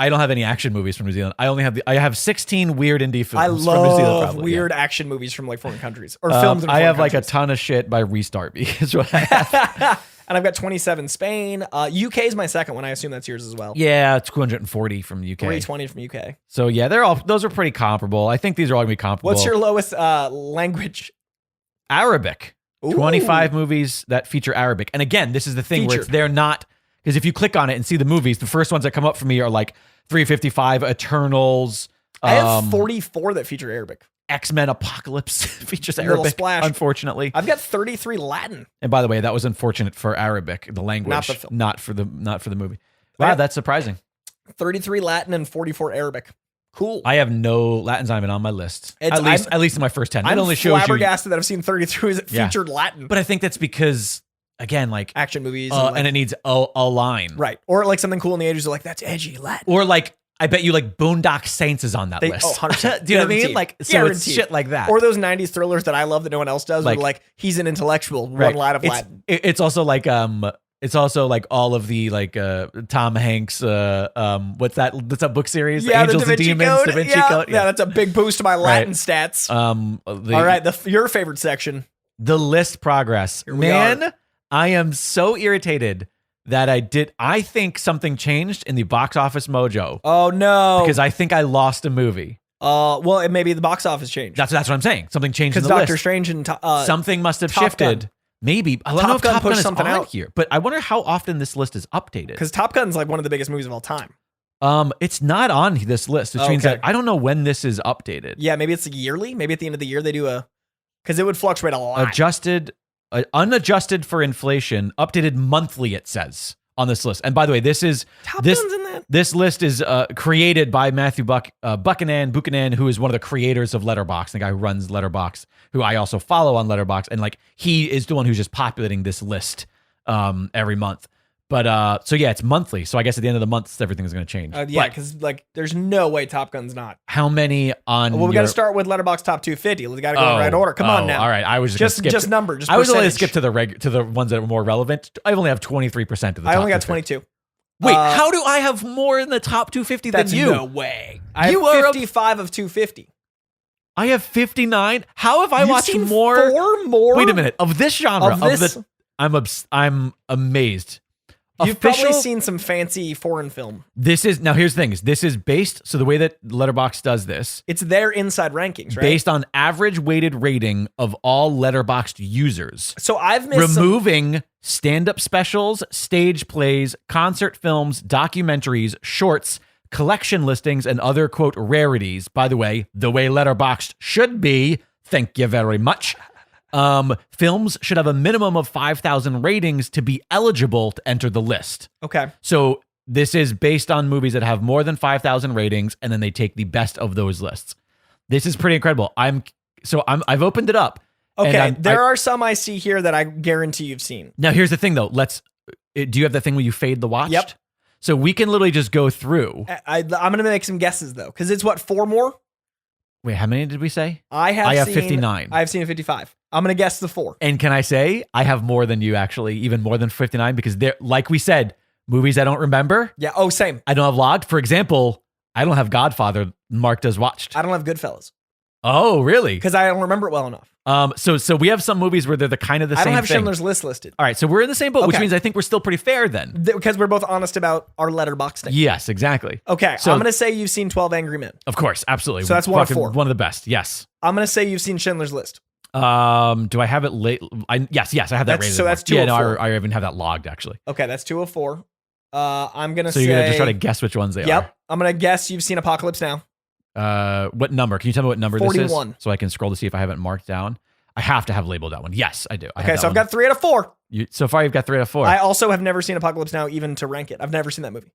don't have any action movies from New Zealand. I have 16 weird indie films I from New Zealand. love weird action movies from like foreign countries or films in I have countries. like a ton of shit by Restart Me is what I have. And I've got 27 Spain. UK is my second one. I assume that's yours as well. Yeah, 240 from UK. 320 from UK. So yeah, those are pretty comparable. I think these are all gonna be comparable. What's your lowest language? Arabic. Ooh. 25 movies that feature Arabic. And again, this is the thing where they're not, because if you click on it and see the movies, the first ones that come up for me are like 355, Eternals. I have 44 that feature Arabic. X-Men Apocalypse features Little Arabic, splash. unfortunately. I've got 33 Latin. And by the way, that was unfortunate for Arabic, the language, Not the film. not for the movie. Wow, that's surprising. 33 Latin and 44 Arabic. Cool. I have no Latin's not even on my list. At least in my first 10. I'm It only shows you flabbergasted that I've seen 33 that featured Latin. But I think that's because, again, like action movies and it needs a line. Right. Or like something cool in the 80s, like that's edgy Latin. Or like I bet you like Boondock Saints is on that list. 100%. Do you know what I mean? Like, so Guaranteed. it's shit like that. Or those 90s thrillers that I love that no one else does. Like, where like he's an intellectual, one line of Latin. It's also like all of the like Tom Hanks what's that book series? Yeah, Angels and Demons, Code. Da Vinci yeah. Code. Yeah, that's a big boost to my Latin stats. All right, your favorite section. The list progress. Man, I am so irritated that I think something changed in the box office mojo. Oh no. Because I think I lost a movie. Well, it maybe the box office changed. That's what I'm saying. Something changed in the Doctor list. Strange and something must have Top shifted. Gun. Maybe. I don't know if Top Gun is something on out here, but I wonder how often this list is updated. Because Top Gun's like one of the biggest movies of all time. It's not on this list, which means that I don't know when this is updated. Yeah, maybe it's yearly. Maybe at the end of the year they do because it would fluctuate a lot. Unadjusted for inflation, updated monthly, it says. on this list. And by the way, this Gun's in that? This list is created by Matthew Buchanan, who is one of the creators of Letterboxd, the guy who runs Letterboxd, who I also follow on Letterboxd, and like he is the one who's just populating this list every month. But so yeah, it's monthly. So I guess at the end of the month, everything's going to change. Yeah, because like there's no way Top Gun's not. How many on? Well, we got to start with Letterboxd top 250. We got to go in the right order. Come on now. All right, I was just just number. Just I was only percentage. skip to the ones that were more relevant. I only have 23% of the. I top only got 250. 22. Wait, how do I have more in the top 250 than you? No way. I have 55 of 250. I have 59. How have I You've watched seen more? 4 more? Wait a minute. Of this genre, Of this? I'm amazed. You've probably seen some fancy foreign film. This is now. Here's the thing: this is based. So the way that Letterboxd does this, it's their inside rankings, right? Based on average weighted rating of all Letterboxd users. So I've missed removing stand-up specials, stage plays, concert films, documentaries, shorts, collection listings, and other quote rarities. By the way Letterboxd should be. Thank you very much. Films should have a minimum of 5,000 ratings to be eligible to enter the list. Okay. So this is based on movies that have more than 5,000 ratings, and then they take the best of those lists. This is pretty incredible. I've opened it up. Okay. There are some I see here that I guarantee you've seen. Now here's the thing though. Do you have that thing where you fade the watched? Yep. So we can literally just go through. I'm going to make some guesses though, because it's what, 4 more? Wait, how many did we say? I have 59. I've seen 55. I'm going to guess the 4. And can I say I have more than you actually, even more than 59, because they're, like we said, movies I don't remember. Yeah. Oh, same. I don't have logged. For example, I don't have Godfather marked as watched. I don't have Goodfellas. Oh, really? Because I don't remember it well enough. So we have some movies where they're the kind of the same thing. I don't have Schindler's List listed. All right, so we're in the same boat, which means I think we're still pretty fair then. Because we're both honest about our Letterboxd. Yes, exactly. Okay, so I'm going to say you've seen 12 Angry Men. Of course, absolutely. So that's 1 of 4. One of the best, yes. I'm going to say you've seen Schindler's List. Do I have it late? Yes, I have that rated. So that's 2 of 4. I even have that logged actually. Okay, that's 2 of 4. I'm going to say... So you're going to just try to guess which ones they are? Yep. I'm going to guess you've seen Apocalypse Now. What number? Can you tell me what number 41. This is? So I can scroll to see if I have it marked down. I have to have labeled that one. Yes, I do. Okay, so I've got 3 out of 4. So far, you've got 3 out of 4. I also have never seen Apocalypse Now, even to rank it. I've never seen that movie.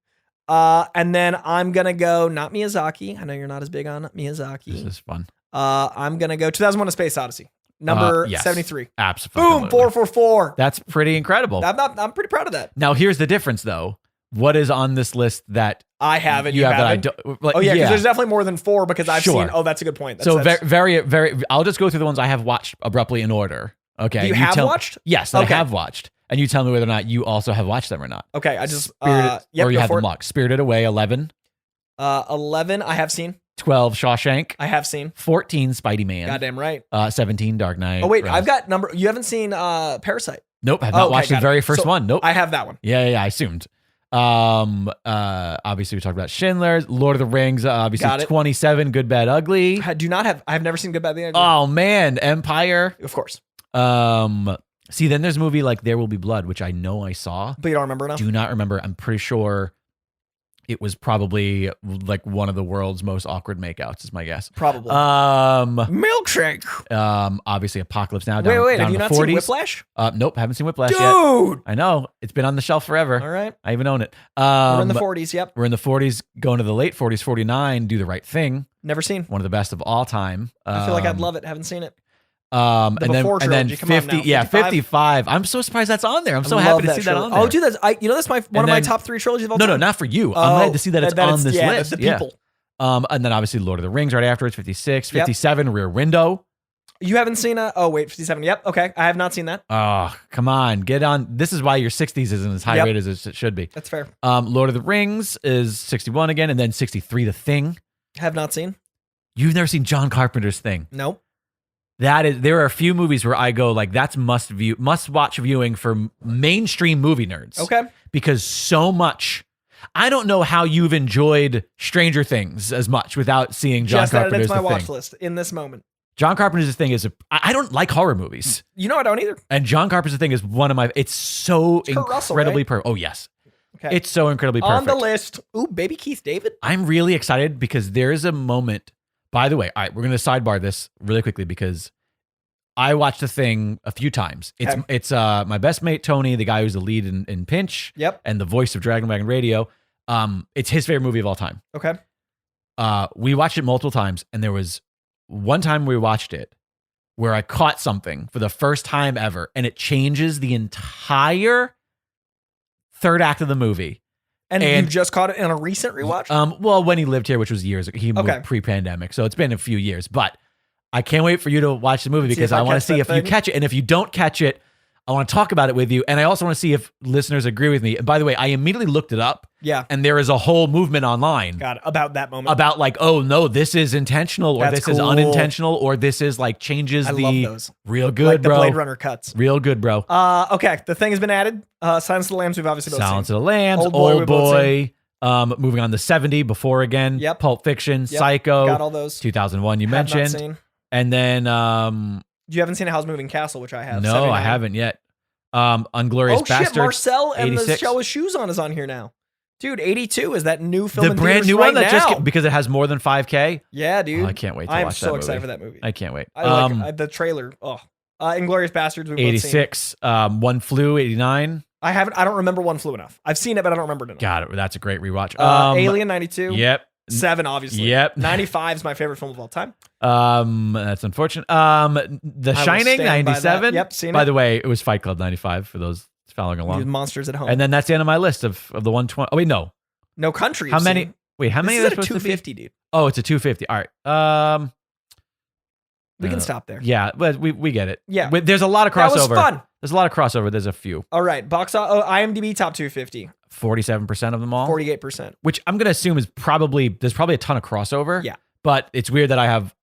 And then I'm going to go, not Miyazaki. I know you're not as big on Miyazaki. This is fun. I'm going to go 2001: A Space Odyssey. Number 73. Absolutely. Boom, 444. That's pretty incredible. I'm pretty proud of that. Now, here's the difference, though. What is on this list that I have it? You have that I don't. Like, because there's definitely more than 4 because I've seen. Oh, that's a good point. That's very, very. I'll just go through the ones I have watched abruptly in order. Okay. You have watched? Yes, I have watched. And you tell me whether or not you also have watched them or not. Okay, I just or you have them locked. Spirited Away, 11. 11, I have seen. 12, Shawshank. I have seen. 14, Spidey Man. Goddamn right. 17, Dark Knight. Oh wait, I've got number. You haven't seen Parasite? Nope, I've not watched the very first one. Nope. I have that one. Yeah, I assumed. Obviously we talked about Schindler's, Lord of the Rings, obviously 27, Good, Bad, Ugly. I've never seen Good, Bad, the Ugly. Oh man, Empire. Of course. See, then there's a movie like There Will Be Blood, which I know I saw. But you don't remember enough? Do not remember. I'm pretty sure it was probably like one of the world's most awkward makeouts, is my guess. Probably. Milkshake. Obviously Apocalypse Now. Wait, have you not seen Whiplash? Nope, haven't seen Whiplash yet. Dude! I know. It's been on the shelf forever. All right. I even own it. We're in the 40s, yep. We're in the 40s, going to the late 40s, 49, Do the Right Thing. Never seen. One of the best of all time. I feel like I'd love it. Haven't seen it. And then 50, 55. I'm so surprised that's on there. I'm so happy to see that on there. Oh, dude, that's one of my top 3 trilogies of all time. No, not for you. I'm glad to see that it's on this list. The people. And then obviously Lord of the Rings right afterwards, 56, 57, Rear Window. You haven't seen 57. Yep. Okay. I have not seen that. Oh, come on. Get on. This is why your 60s isn't as high rated as it should be. That's fair. Lord of the Rings is 61 again, and then 63, The Thing. Have not seen. You've never seen John Carpenter's Thing? Nope. There are a few movies where I go like, that's must watch viewing for mainstream movie nerds. Okay. Because so much. I don't know how you've enjoyed Stranger Things as much without seeing John Carpenter's Thing. Just my watch Thing. list in this moment. John Carpenter's Thing is I don't like horror movies. You know I don't either. And John Carpenter's Thing is one of my. It's so incredibly perfect. Oh yes. Okay. It's so incredibly perfect. On the list. Ooh, baby Keith David. I'm really excited because there's a moment. By the way, all right, we're going to sidebar this really quickly because I watched The Thing a few times. It's my best mate Tony, the guy who's the lead in Pinch, and the voice of Dragon Wagon Radio. It's his favorite movie of all time. Okay. We watched it multiple times, and there was one time we watched it where I caught something for the first time ever, and it changes the entire third act of the movie. And you just caught it in a recent rewatch? Well, when he lived here, which was years ago, he moved pre-pandemic, so it's been a few years. But I can't wait for you to watch the movie because I want to see if you catch it, and if you don't catch it, I want to talk about it with you, and I also want to see if listeners agree with me. And by the way, I immediately looked it up. Yeah. And there is a whole movement online. God, about that moment. About like, oh no, this is intentional, or this is unintentional, or this is like changes I love those. Real good, like bro. The Blade Runner cuts. Real good, bro. Okay, The Thing has been added. Silence of the Lambs, we've obviously both Silence seen. of the Lambs, Old Boy. Moving on to 70, Before Again, Pulp Fiction, Psycho. Got all those. 2001 you mentioned. Not seen. And then you haven't seen A Howl's Moving Castle, which I have. No, 79. I haven't yet. Unglorious Bastard. Shit, Marcel and 86. the Shell with Shoes on is on here now. Dude, 82 is that new film. The brand new one that just because it has more than 5K. Yeah, dude. Oh, I can't wait to watch that movie. I'm so excited for that movie. I can't wait. I like the trailer. Inglourious Bastards. 86. One Flew. 89. I don't remember One Flew enough. I've seen it, but I don't remember it enough. Got it. That's a great rewatch. Alien 92. Yep. 7, obviously. Yep. 95 is my favorite film of all time. That's unfortunate. The Shining 97. Yep, seen it. By the way, it was Fight Club 95 for those following along. These monsters at home. And then that's the end of my list of the 120. Oh wait, no. No Country. How many? Wait, how many is are a supposed 250, to be? dude. Oh, it's a 250. All right. We can stop there. Yeah, but we get it. Yeah. There's a lot of crossover. That was fun. There's a lot of crossover. There's a few. All right. IMDb top 250. 47% of them all. 48%. Which I'm going to assume is there's probably a ton of crossover. Yeah. But it's weird that I have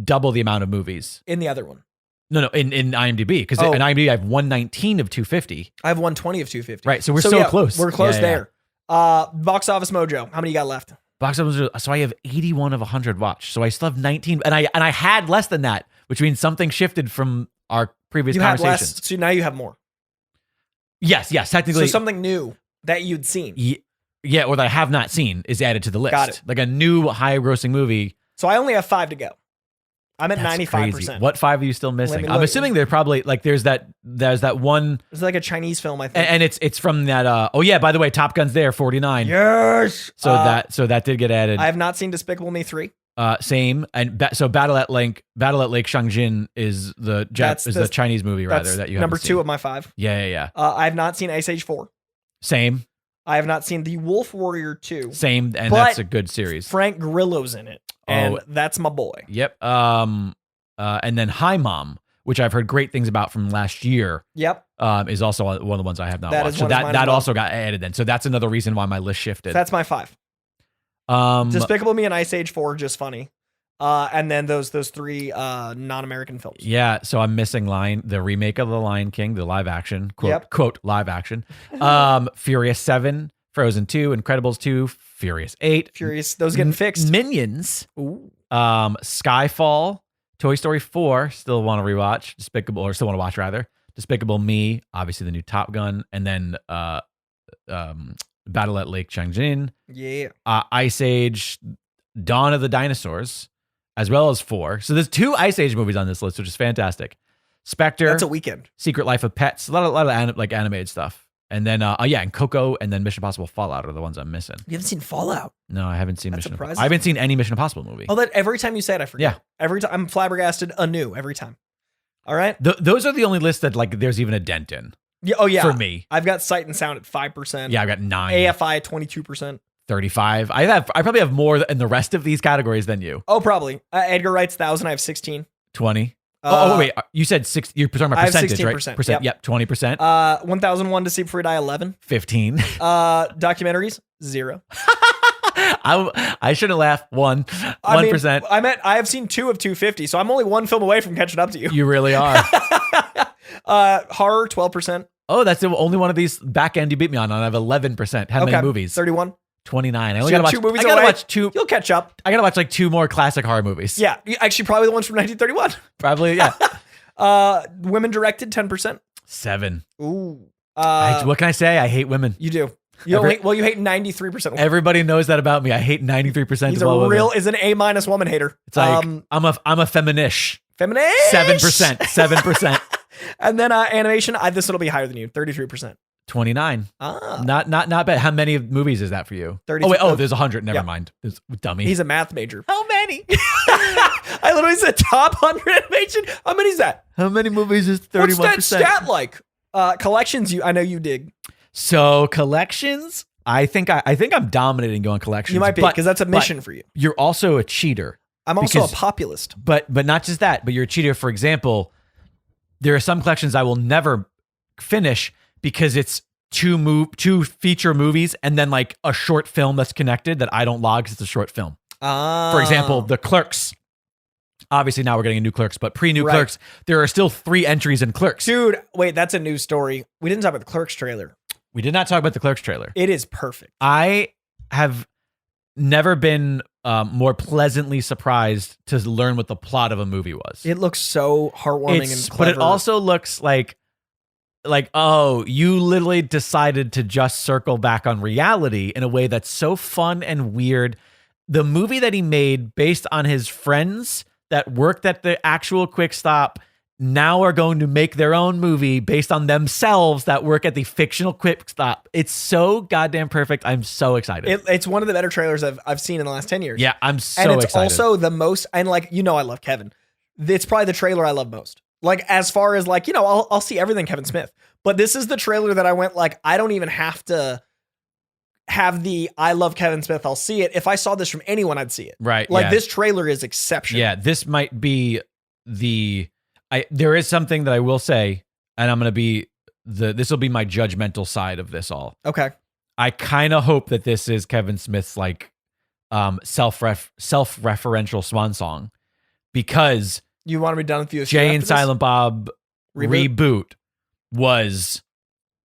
double the amount of movies. In the other one. No, in IMDb. Because in IMDb I have 119 of 250. I have 120 of 250. Right. So we're so close. We're close there. Box Office Mojo. How many you got left? Box Office. So I have 81 of 100 watched. So I still have 19. And I had less than that, which means something shifted from our previous conversations. Had less, so now you have more. Yes, technically. So something new that you'd seen. Yeah, or that I have not seen is added to the list. Got it. Like a new high-grossing movie. So I only have 5 to go. I'm at 95%. Crazy. What 5 are you still missing? I'm assuming they're probably like there's that one. It's like a Chinese film, I think. And it's from that. Oh yeah, by the way, Top Gun's there, 49. Yes. So that did get added. I have not seen Despicable Me 3. Same. And so Battle at Lake Changjin is the Chinese movie rather that you have number 2 of my 5. Yeah. I have not seen Ice Age 4. Same. I have not seen The Wolf Warrior 2. Same, and that's a good series. Frank Grillo's in it, and that's my boy. Yep. And then Hi Mom, which I've heard great things about from last year. Yep. Is also one of the ones I have not that watched. So that also got added then. So that's another reason why my list shifted. So that's my 5. Despicable Me and Ice Age 4 are just funny. And then those 3 non-American films. Yeah, so I'm missing the remake of The Lion King, the live action, quote live action. Furious 7, Frozen 2, Incredibles 2, Furious 8. Those getting fixed. Minions. Ooh. Skyfall, Toy Story 4, still want to rewatch. Still want to watch rather. Despicable Me, obviously the new Top Gun, and then Battle at Lake Changjin. Yeah. Ice Age, Dawn of the Dinosaurs, as well as 4. So there's 2 Ice Age movies on this list, which is fantastic. Spectre. That's a weekend. Secret Life of Pets. A lot of like animated stuff. And then, and Coco and then Mission Impossible Fallout are the ones I'm missing. You haven't seen Fallout? No, I haven't seen Mission Impossible. I haven't seen any Mission Impossible movie. Oh, that every time you say it, I forget. Yeah. Every time I'm flabbergasted anew every time. All right. Those are the only lists that like there's even a dent in. Yeah. Oh yeah. For me, I've got Sight and Sound at 5%. Yeah, I've got 9. AFI at 22%. 35. I probably have more in the rest of these categories than you. Oh, probably. Edgar Wright's 1,000. I have 16. 20. Wait. You said 6. You're talking about percentage, right? 16%. Yep. 20%. 1001 to See Before You Die, 11. 15. Documentaries, 0. I shouldn't laugh. 1%. I have seen 2 of 250, so I'm only one film away from catching up to you. You really are. Horror, 12%. Oh, that's the only one of these back end you beat me on. I have 11%. How many movies? 31. 29. I only gotta watch 2 movies. I gotta watch 2. You'll catch up. I gotta watch like 2 more classic horror movies. Yeah, actually, probably the ones from 1931. Probably, yeah. Women directed, 10%. 7. Ooh. What can I say? I hate women. You do. You hate 93% women. Everybody knows that about me. I hate 93% of all women. Is an A- woman hater. It's like I'm a feminish. Feminine. 7%. 7%. And then animation. This one will be higher than you. 33%. 29. Ah. Not bad. How many movies is that for you? 32. Oh wait. There's 100. Never mind. There's dummy. He's a math major. How many? I literally said top 100 animation. How many is that? How many movies is 31%? What's that stat like? Collections. I know you dig. So collections. I think I'm dominating going collections. You might be, because that's a mission for you. You're also a cheater. I'm also a populist. But not just that, but you're a cheater. For example, there are some collections I will never finish because it's two feature movies and then like a short film that's connected that I don't log because it's a short film. For example, the Clerks. Obviously now we're getting a new Clerks, but pre-new Clerks, there are still 3 entries in Clerks. Dude, wait, that's a news story. We didn't talk about the Clerks trailer. We did not talk about the Clerks trailer. It is perfect. I have never been more pleasantly surprised to learn what the plot of a movie was. It looks so heartwarming and clever. But it also looks like, oh, you literally decided to just circle back on reality in a way that's so fun and weird. The movie that he made based on his friends that worked at the actual Quick Stop now are going to make their own movie based on themselves that work at the fictional Quick Stop. It's so goddamn perfect. I'm so excited. It's one of the better trailers I've seen in the last 10 years. Yeah, I'm so excited. And it's excited. also the most, and like, I love Kevin. It's probably the trailer I love most. Like, as far as like, I'll see everything Kevin Smith, but this is the trailer that I went like, I don't even have to have the I love Kevin Smith. I'll see it. If I saw this from anyone, I'd see it. Right. Like this trailer is exceptional. Yeah. This might be there is something that I will say, and I'm going to be this will be my judgmental side of this all. Okay. I kind of hope that this is Kevin Smith's like self-referential swan song, because you want to be done with you. Jay and Silent Bob reboot was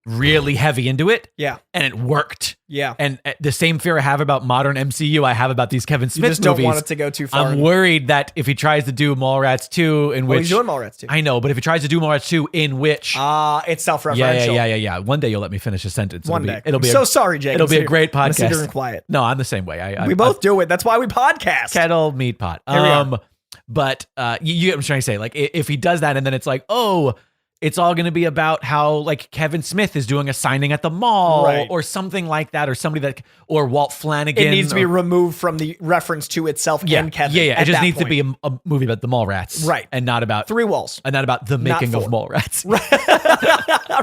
really heavy into it. Yeah. And it worked. Yeah. And the same fear I have about modern MCU, I have about these Kevin Smith movies. You just don't want it to go too far. I'm worried that if he tries to do Mallrats 2, in which... he's doing Mallrats 2. I know, but if he tries to do Mallrats 2, in which... it's self-referential. Yeah. One day you'll let me finish a sentence. One day. It'll be sorry, Jake. It'll be a great podcast. Sit here and quiet. No, I'm the same way. We both do it. That's why we podcast. Kettle, meat pot. Here we are. But you get what I'm trying to say. Like, if he does that and then it's like, oh... It's all going to be about how like Kevin Smith is doing a signing at the mall or something like that, or somebody that, or Walt Flanagan. It needs to be removed from the reference to itself and Kevin. Yeah. It just needs to be a movie about the Mallrats. Right. And not about 3 walls. And not about the making of Mallrats.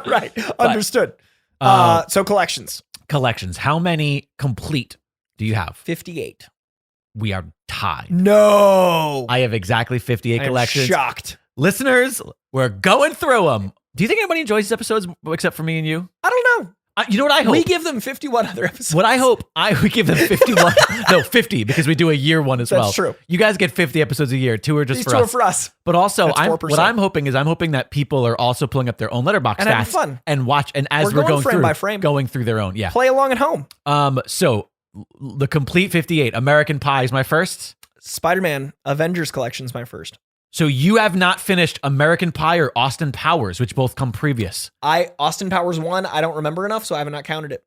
Right. Understood. So collections. Collections. How many complete do you have? 58. We are tied. No. I have exactly 58 collections. Shocked. Listeners, we're going through them. Do you think anybody enjoys these episodes except for me and you? I don't know. You know what I hope? We give them 51 other episodes. What I hope, we give them 51. No, 50, because we do a year one as well. That's true. You guys get 50 episodes a year. 2 are just These for 2 us. are for us. But also, what I'm hoping that people are also pulling up their own Letterboxd and stats having fun. And watch. And as we're going frame through, by frame. Going through their own. Yeah. Play along at home. So the complete 58. American Pie is my first. Spider-Man Avengers Collection is my first. So you have not finished American Pie or Austin Powers, which both come previous. Austin Powers 1, I don't remember enough, so I have not counted it.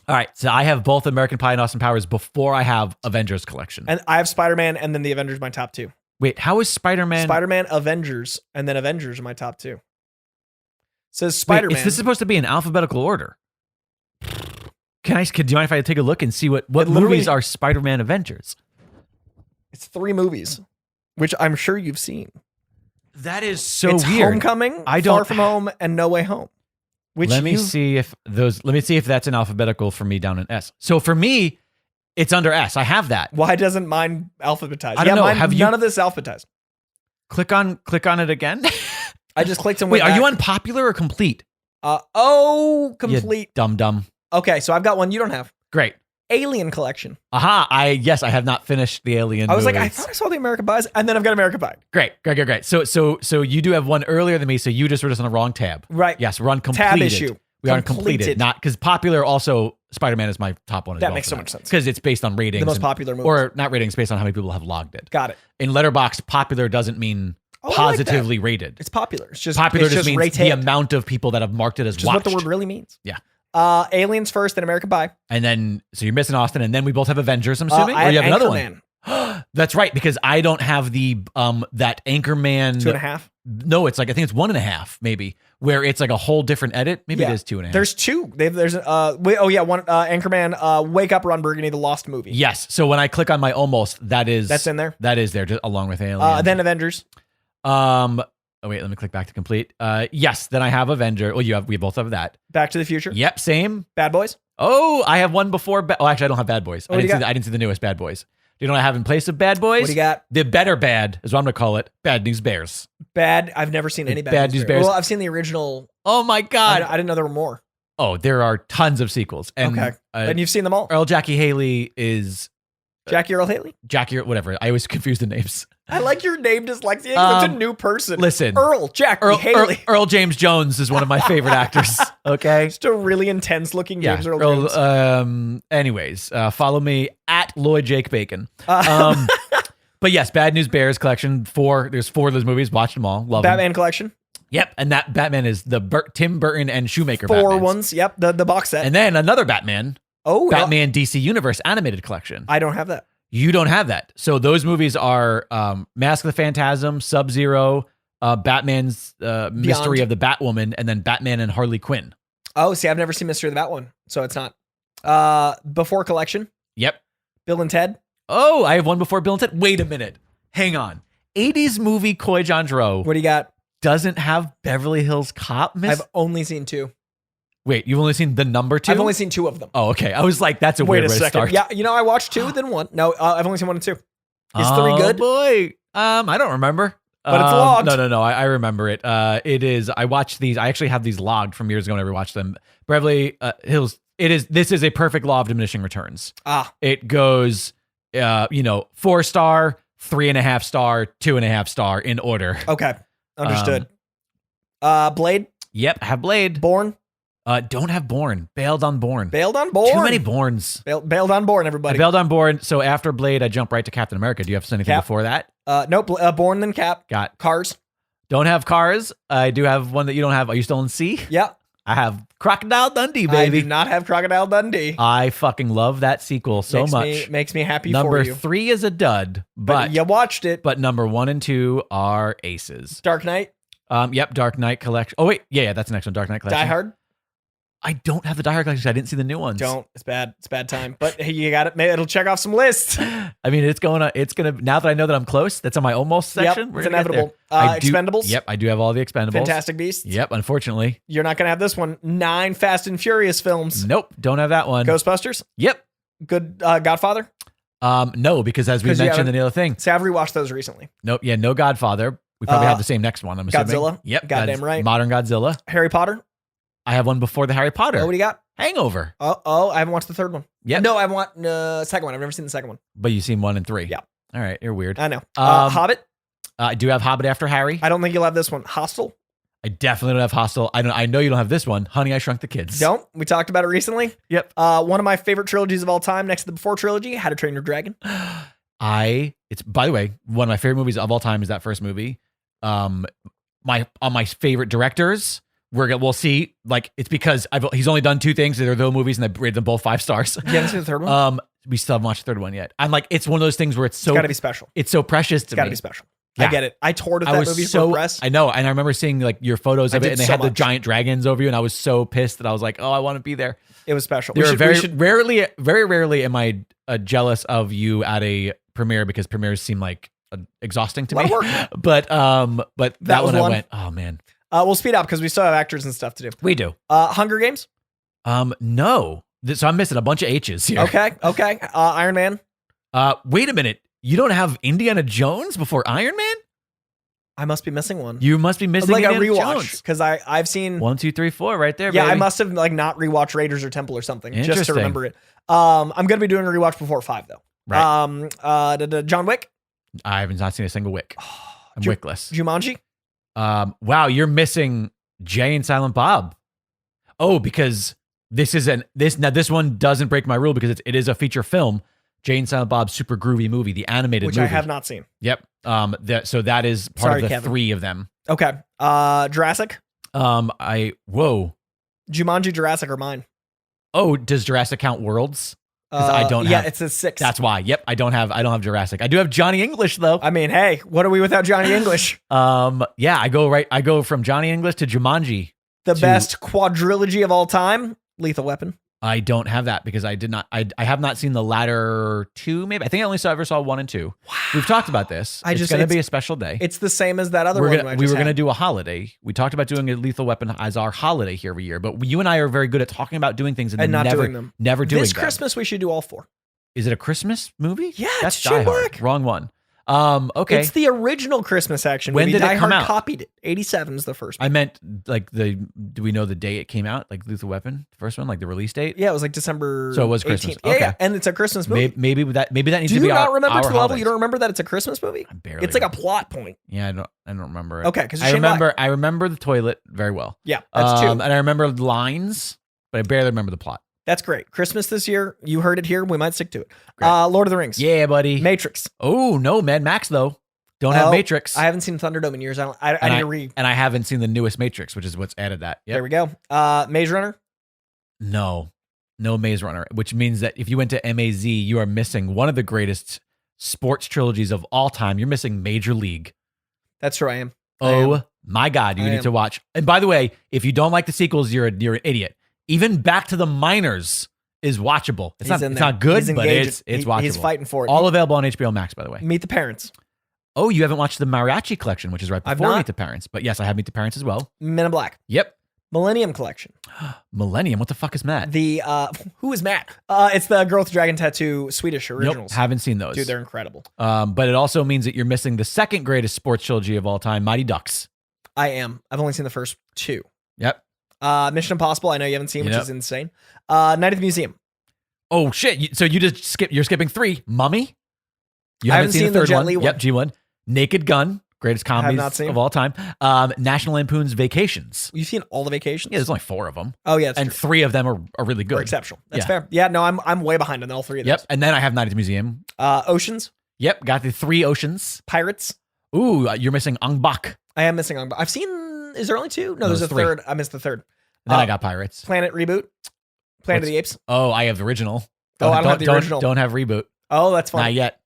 All right, so I have both American Pie and Austin Powers before I have Avengers Collection. And I have Spider-Man and then the Avengers my top 2. Wait, how is Spider-Man? Spider-Man, Avengers, and then Avengers are my top 2. It says Spider-Man. Wait, is this supposed to be in alphabetical order? Do you mind if I take a look and see what movies are Spider-Man Avengers? It's 3 movies, which I'm sure you've seen. That is so it's weird. Homecoming, Far From Home, and No Way Home. Let me see if that's in alphabetical for me down in S. So for me, it's under S. I have that. Why doesn't mine alphabetized? I don't know. None of this alphabetized. Click on it again. I just clicked and wait. Are you on popular or complete? Complete. You dumb. Okay, so I've got one you don't have. Great. Alien Collection. Aha! I have not finished the Alien. I was movies. like, I thought I saw the American Pies, and then I've got American Pie. Great. So you do have one earlier than me. So you just were just on the wrong tab. Right. Yes, we're on completed. Tab issue. We are completed. Not because popular. Also, Spider-Man is my top one. That makes so much sense because it's based on ratings. The most popular movie, or not ratings, based on how many people have logged it. Got it. In Letterboxd, popular doesn't mean positively rated. It's popular. It's just popular. It's just means rated. the amount of people that have marked it as just watched. what the word really means. Yeah. Aliens first, then American Pie. And then, so you're missing Austin, and then we both have Avengers, I'm assuming? Or you have another Anchorman. one? That's right, because I don't have the that Anchorman 2.5. No, it's like I think it's 1.5 maybe, where it's like a whole different edit. Maybe it is 2.5. There's two. There's one Anchorman Wake Up Ron Burgundy, the Lost movie. Yes. So when I click on my almost, that's in there. That is there just along with Alien. Then Avengers. Oh wait, let me click back to complete. Yes, then I have Avenger. Well, we both have that. Back to the Future. Yep, same. Bad Boys. Oh, I have one before. Actually, I don't have Bad Boys. I didn't see the newest Bad Boys. Do you know what I have in place of Bad Boys? What do you got? The better bad is what I'm going to call it. Bad News Bears. I've never seen any Bad News Bears. Well, I've seen the original. Oh my God. I didn't know there were more. Oh, there are tons of sequels. And, okay. And you've seen them all? Earl Jackie Haley is... Jackie Earl Haley? Jackie, whatever. I always confuse the names. I like your name dyslexia. It's a new person. Listen. Jackie Haley. Earl James Jones is one of my favorite actors. Okay. Just a really intense looking names. Earl James. Anyways, follow me at Lloyd Jake Bacon. But yes, Bad News Bears collection. There's 4 of those movies. Watched them all. Love Batman them. collection. Yep, and that Batman is the Tim Burton and Shoemaker 4 Batmans. ones. Yep, the box set. And then another Batman. Oh, Batman DC Universe animated collection. I don't have that. You don't have that. So those movies are Mask of the Phantasm, Sub-Zero, Batman's Mystery of the Batwoman, and then Batman and Harley Quinn. Oh, see, I've never seen Mystery of the Batwoman, so it's not. Before collection. Yep. Bill and Ted. Oh, I have one before Bill and Ted. Wait a minute. Hang on. 80s movie Koi Jandro. What do you got? Doesn't have Beverly Hills Cop. I've only seen 2. Wait, you've only seen the number 2? I've only seen 2 of them. Oh, okay. I was like, that's a weird way to start. Yeah, I watched 2, then 1. No, I've only seen 1 and 2. Is 3 good? Boy. I don't remember. But it's logged. No. I remember it. It is. I watched these. I actually have these logged from years ago whenever I watched them. Beverly Hills. This is a perfect law of diminishing returns. It goes, 4-star, 3.5-star, 2.5-star in order. Okay. Understood. Blade. Yep. I have Blade. Bourne. Don't have Bourne. Bailed on Bourne. Bailed on Bourne. Too many Bournes. Bailed on Bourne, everybody. I bailed on Bourne. So after Blade, I jump right to Captain America. Do you have anything before that? Nope. Bourne, then Cap. Got Cars. Don't have Cars. I do have one that you don't have. Are you still in C? Yeah. I have Crocodile Dundee, baby. I do not have Crocodile Dundee. I fucking love that sequel so much. Makes me happy number for you. Number 3 is a dud, but you watched it. But number 1 and 2 are aces. Dark Knight. Yep. Dark Knight collection. Oh wait, yeah, that's the next one. Dark Knight collection. Die Hard. I don't have the Die Hard collection. I didn't see the new ones. Don't. It's bad. It's bad time. But hey, you got it. Maybe it'll check off some lists. I mean, it's gonna. Now that I know that I'm close, that's on my almost section. Yep, it's inevitable. Expendables. Yep, I do have all the Expendables. Fantastic Beasts. Yep, unfortunately. You're not gonna have this one. 9 Fast and Furious films. Nope, don't have that one. Ghostbusters. Yep. Good. Godfather. No, because as we mentioned in the other thing. See, I've rewatched those recently. Nope. Yeah, no Godfather. We probably have the same next one. I'm assuming. Godzilla. Yep. Goddamn right. Modern Godzilla. Harry Potter. I have one before the Harry Potter. Oh, what do you got? Hangover. Oh, I haven't watched the third one. Yeah. No, I want second one. I've never seen the second one. But you've seen 1 and 3. Yeah. All right, you're weird. I know. Hobbit. I do have Hobbit after Harry. I don't think you'll have this one. Hostel. I definitely don't have Hostel. I know you don't have this one. Honey, I Shrunk the Kids. Don't. We talked about it recently. Yep. One of my favorite trilogies of all time, next to the Before trilogy, How to Train Your Dragon. It's by the way, one of my favorite movies of all time is that first movie. My favorite directors. We'll see. Like, it's because he's only done 2 things. They're those movies, and I rated them both 5 stars. You haven't seen the third one? We still haven't watched the third one yet. I'm like, it's one of those things where it's gotta be special. It's so precious to me. It's gotta be special. Yeah. I get it. I toured with that movie for press. I know, and I remember seeing like your photos of it, and they had the giant dragons over you, and I was so pissed that I was like, oh, I want to be there. It was special. Very rarely am I jealous of you at a premiere, because premieres seem like exhausting to me. Work. But that one I went, oh man. We'll speed up because we still have actors and stuff to do. We do. Hunger Games? No. So I'm missing a bunch of H's here. Okay. Iron Man? Wait a minute. You don't have Indiana Jones before Iron Man? I must be missing one. You must be missing like Indiana a rewatch, Jones. because I've seen 1, 2, 3, 4 right there. Yeah, baby. I must have like not rewatched Raiders or Temple or something just to remember it. I'm gonna be doing a rewatch before 5 though. Right. John Wick? I have not seen a single Wick. I'm Wickless. Jumanji? Wow, you're missing Jay and Silent Bob. Oh, because this one doesn't break my rule, because it is a feature film. Jay and Silent Bob's super groovy movie, the animated movie. Which I have not seen. Yep. So that is part of the Kevin. 3 of them. Okay. Jurassic? Jumanji, Jurassic are mine. Oh, does Jurassic count Worlds? Because I don't have. Yeah, it's a 6. That's why. Yep, I don't have Jurassic. I do have Johnny English though. I mean, hey, what are we without Johnny English? Yeah, I go from Johnny English to Jumanji. The best quadrilogy of all time, Lethal Weapon. I don't have that because I did not. I have not seen the latter 2. Maybe I think I only ever saw 1 and 2. Wow. We've talked about this. It's going to be a special day. It's the same as that other one. We were going to do a holiday. We talked about doing a Lethal Weapon as our holiday here every year, but you and I are very good at talking about doing things and not never doing them. Never doing this them. Christmas. We should do all 4. Is it a Christmas movie? Yeah, that's Die Hard. Hard. Wrong one. Okay. It's the original Christmas action When movie. did it Die come Hard out? copied it. 87 is the first one. I meant like do we know the day it came out? Like Lethal Weapon, the first one, like the release date? Yeah, it was like December. So it was Christmas. 18th. Okay. Yeah, and it's a Christmas movie. Maybe that needs Do to you be not our remember our to the level? holidays. You don't remember that it's a Christmas movie? I barely. It's like a plot point. Yeah, I don't remember it. Okay, because I remember the toilet very well. Yeah, that's 2. And I remember lines, but I barely remember the plot. That's great. Christmas this year. You heard it here. We might stick to it. Lord of the Rings. Yeah, buddy. Matrix. Oh no, Mad Max though. Don't have Matrix. I haven't seen Thunderdome in years. I need to read. And I haven't seen the newest Matrix, which is what's added that. Yep. There we go. Maze Runner. No Maze Runner, which means that if you went to MAZ, you are missing one of the greatest sports trilogies of all time. You're missing Major League. That's true. I am. My God, you need to watch. And by the way, if you don't like the sequels, you're an idiot. Even Back to the Minors is watchable. It's not good, but it's watchable. He's fighting for it. All available on HBO Max, by the way. Meet the Parents. Oh, you haven't watched the Mariachi Collection, which is right before not. Meet the Parents. But yes, I have Meet the Parents as well. Men in Black. Yep. Millennium Collection. Millennium? What the fuck is Matt? Who is Matt? It's the girl with the dragon tattoo Swedish originals. Nope, haven't seen those. Dude, they're incredible. But it also means that you're missing the second greatest sports trilogy of all time, Mighty Ducks. I am. I've only seen the first 2. Yep. Mission Impossible, I know you haven't seen, which is insane. Night at the Museum. Oh, shit. So you just you're skipping 3. Mummy? You I haven't seen the Jet Li one. Yep, G1. Naked Gun, greatest comedies of all time. National Lampoon's Vacations. You've seen all the Vacations? Yeah, there's only 4 of them. Oh, yeah. And 3 of them are really good. Or exceptional. That's fair. Yeah, no, I'm way behind on all 3 of those. Yep. And then I have Night at the Museum. Oceans. Yep. Got the 3 Oceans. Pirates. Ooh, you're missing Ong Bak. I am missing Ong Bak. I've seen, is there only 2? No, there's a 3. third. I missed the third. And then I got Pirates. Planet Reboot. Planet of the Apes. Oh, I have the original. I don't have the original. Don't have Reboot. Oh, that's fine. Not yet.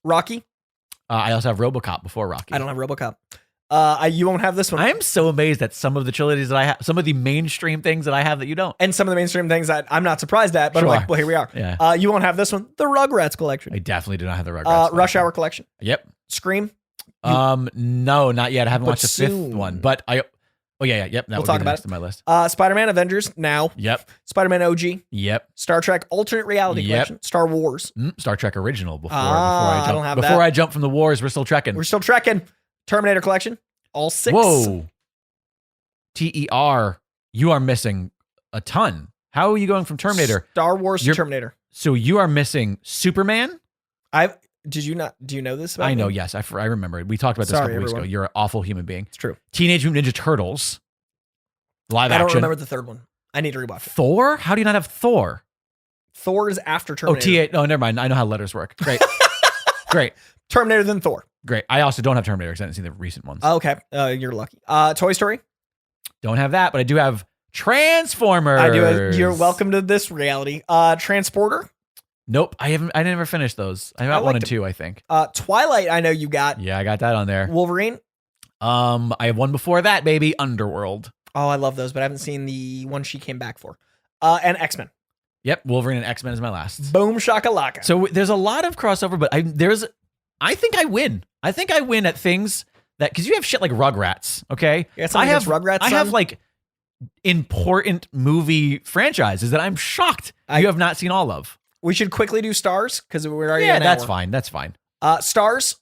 Rocky. I also have RoboCop before Rocky. I don't have RoboCop. You won't have this one. I am so amazed at some of the trilogies that I have, some of the mainstream things that I have that you don't. And some of the mainstream things that I'm not surprised at, but I'm like, well, here we are. Yeah. You won't have this one. The Rugrats collection. I definitely do not have the Rugrats. Rush Hour collection. Yep. Scream. No, not yet. I haven't watched the 5th one, but yep. That we'll would talk be about next it. on my list. Spider-Man Avengers now. Yep. Spider-Man OG. Yep. Star Trek Alternate Reality collection. Star Wars. Star Trek Original before I don't have that. Before I jump from the wars, we're still trekking. We're still trekking. Terminator collection. All 6. Whoa. TER. You are missing a ton. How are you going from Terminator? Star Wars to Terminator. So you are missing Superman? Do you know this about I know, me? yes. I remember it. We talked about this a couple weeks ago. You're an awful human being. It's true. Teenage Mutant Ninja Turtles. Live action. I don't remember the third one. I need to rewatch it. Thor? How do you not have Thor? Thor is after Terminator. Oh, never mind. I know how letters work. Great. Great. Terminator, then Thor. Great. I also don't have Terminator because I didn't see the recent ones. Okay. You're lucky. Toy Story. Don't have that, but I do have Transformers. I do. You're welcome to this reality. Transporter. Nope. I never finished those. I got 1 and 2, I think. Twilight, I know you got. Yeah, I got that on there. Wolverine. I have one before that, baby. Underworld. Oh, I love those, but I haven't seen the one she came back for. And X-Men. Yep, Wolverine and X-Men is my last. Boom shakalaka. So there's a lot of crossover, but I think I win. I think I win at things that, because you have shit like Rugrats, okay? I have Rugrats. I have like important movie franchises that I'm shocked you have not seen all of. We should quickly do stars because we're already at an hour. That's fine. Stars.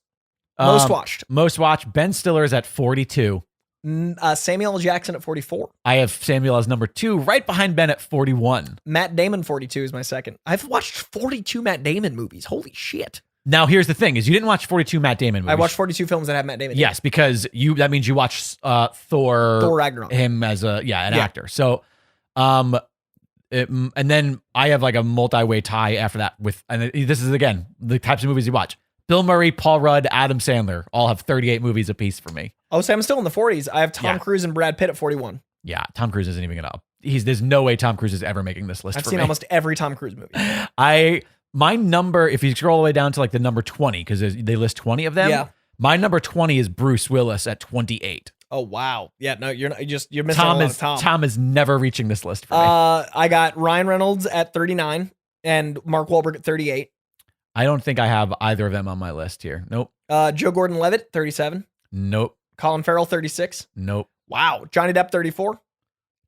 Most watched. Most watched. Ben Stiller is at 42. Samuel L. Jackson at 44. I have Samuel as number 2, right behind Ben at 41. Matt Damon 42 is my second. I've watched 42 Matt Damon movies. Holy shit. Now here's the thing: is you didn't watch 42 Matt Damon movies. I watched 42 films that have Matt Damon. Yes, because that means you watched Thor Ragnarok. Him as an actor. So, and then I have like a multi-way tie after that with, and this is again the types of movies you watch. Bill Murray, Paul Rudd, Adam Sandler all have 38 movies apiece for me. Oh, so I'm still in the 40s. I have Tom Cruise and Brad Pitt at 41. Yeah, Tom Cruise isn't even gonna there's no way Tom Cruise is ever making this list. I've seen almost every Tom Cruise movie. My number, if you scroll all the way down to like the number 20, because they list 20 of them. Yeah. My number 20 is Bruce Willis at 28. Oh wow. Yeah, no, you're missing a lot of Tom. Tom is never reaching this list for me. I got Ryan Reynolds at 39 and Mark Wahlberg at 38. I don't think I have either of them on my list here. Nope. Joe Gordon-Levitt, 37. Nope. Colin Farrell, 36. Nope. Wow. Johnny Depp, 34.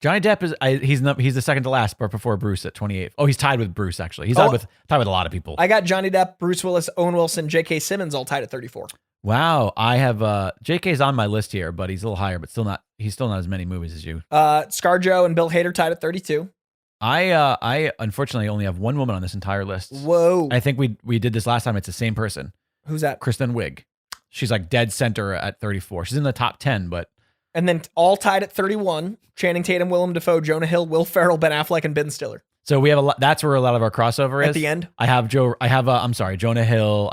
Johnny Depp he's the second to last, but before Bruce at 28. Oh, he's tied with Bruce actually. He's tied with a lot of people. I got Johnny Depp, Bruce Willis, Owen Wilson, J.K. Simmons all tied at 34. Wow. I have J.K.'s on my list here, but he's a little higher, but he's still not as many movies as you. ScarJo and Bill Hader tied at 32. I unfortunately only have one woman on this entire list. Whoa. I think we did this last time. It's the same person. Who's that? Kristen Wiig. She's like dead center at 34. She's in the top 10, but. And then all tied at 31, Channing Tatum, Willem Dafoe, Jonah Hill, Will Ferrell, Ben Affleck, and Ben Stiller. So we have that's where a lot of our crossover is. At the end? I have Jonah Hill.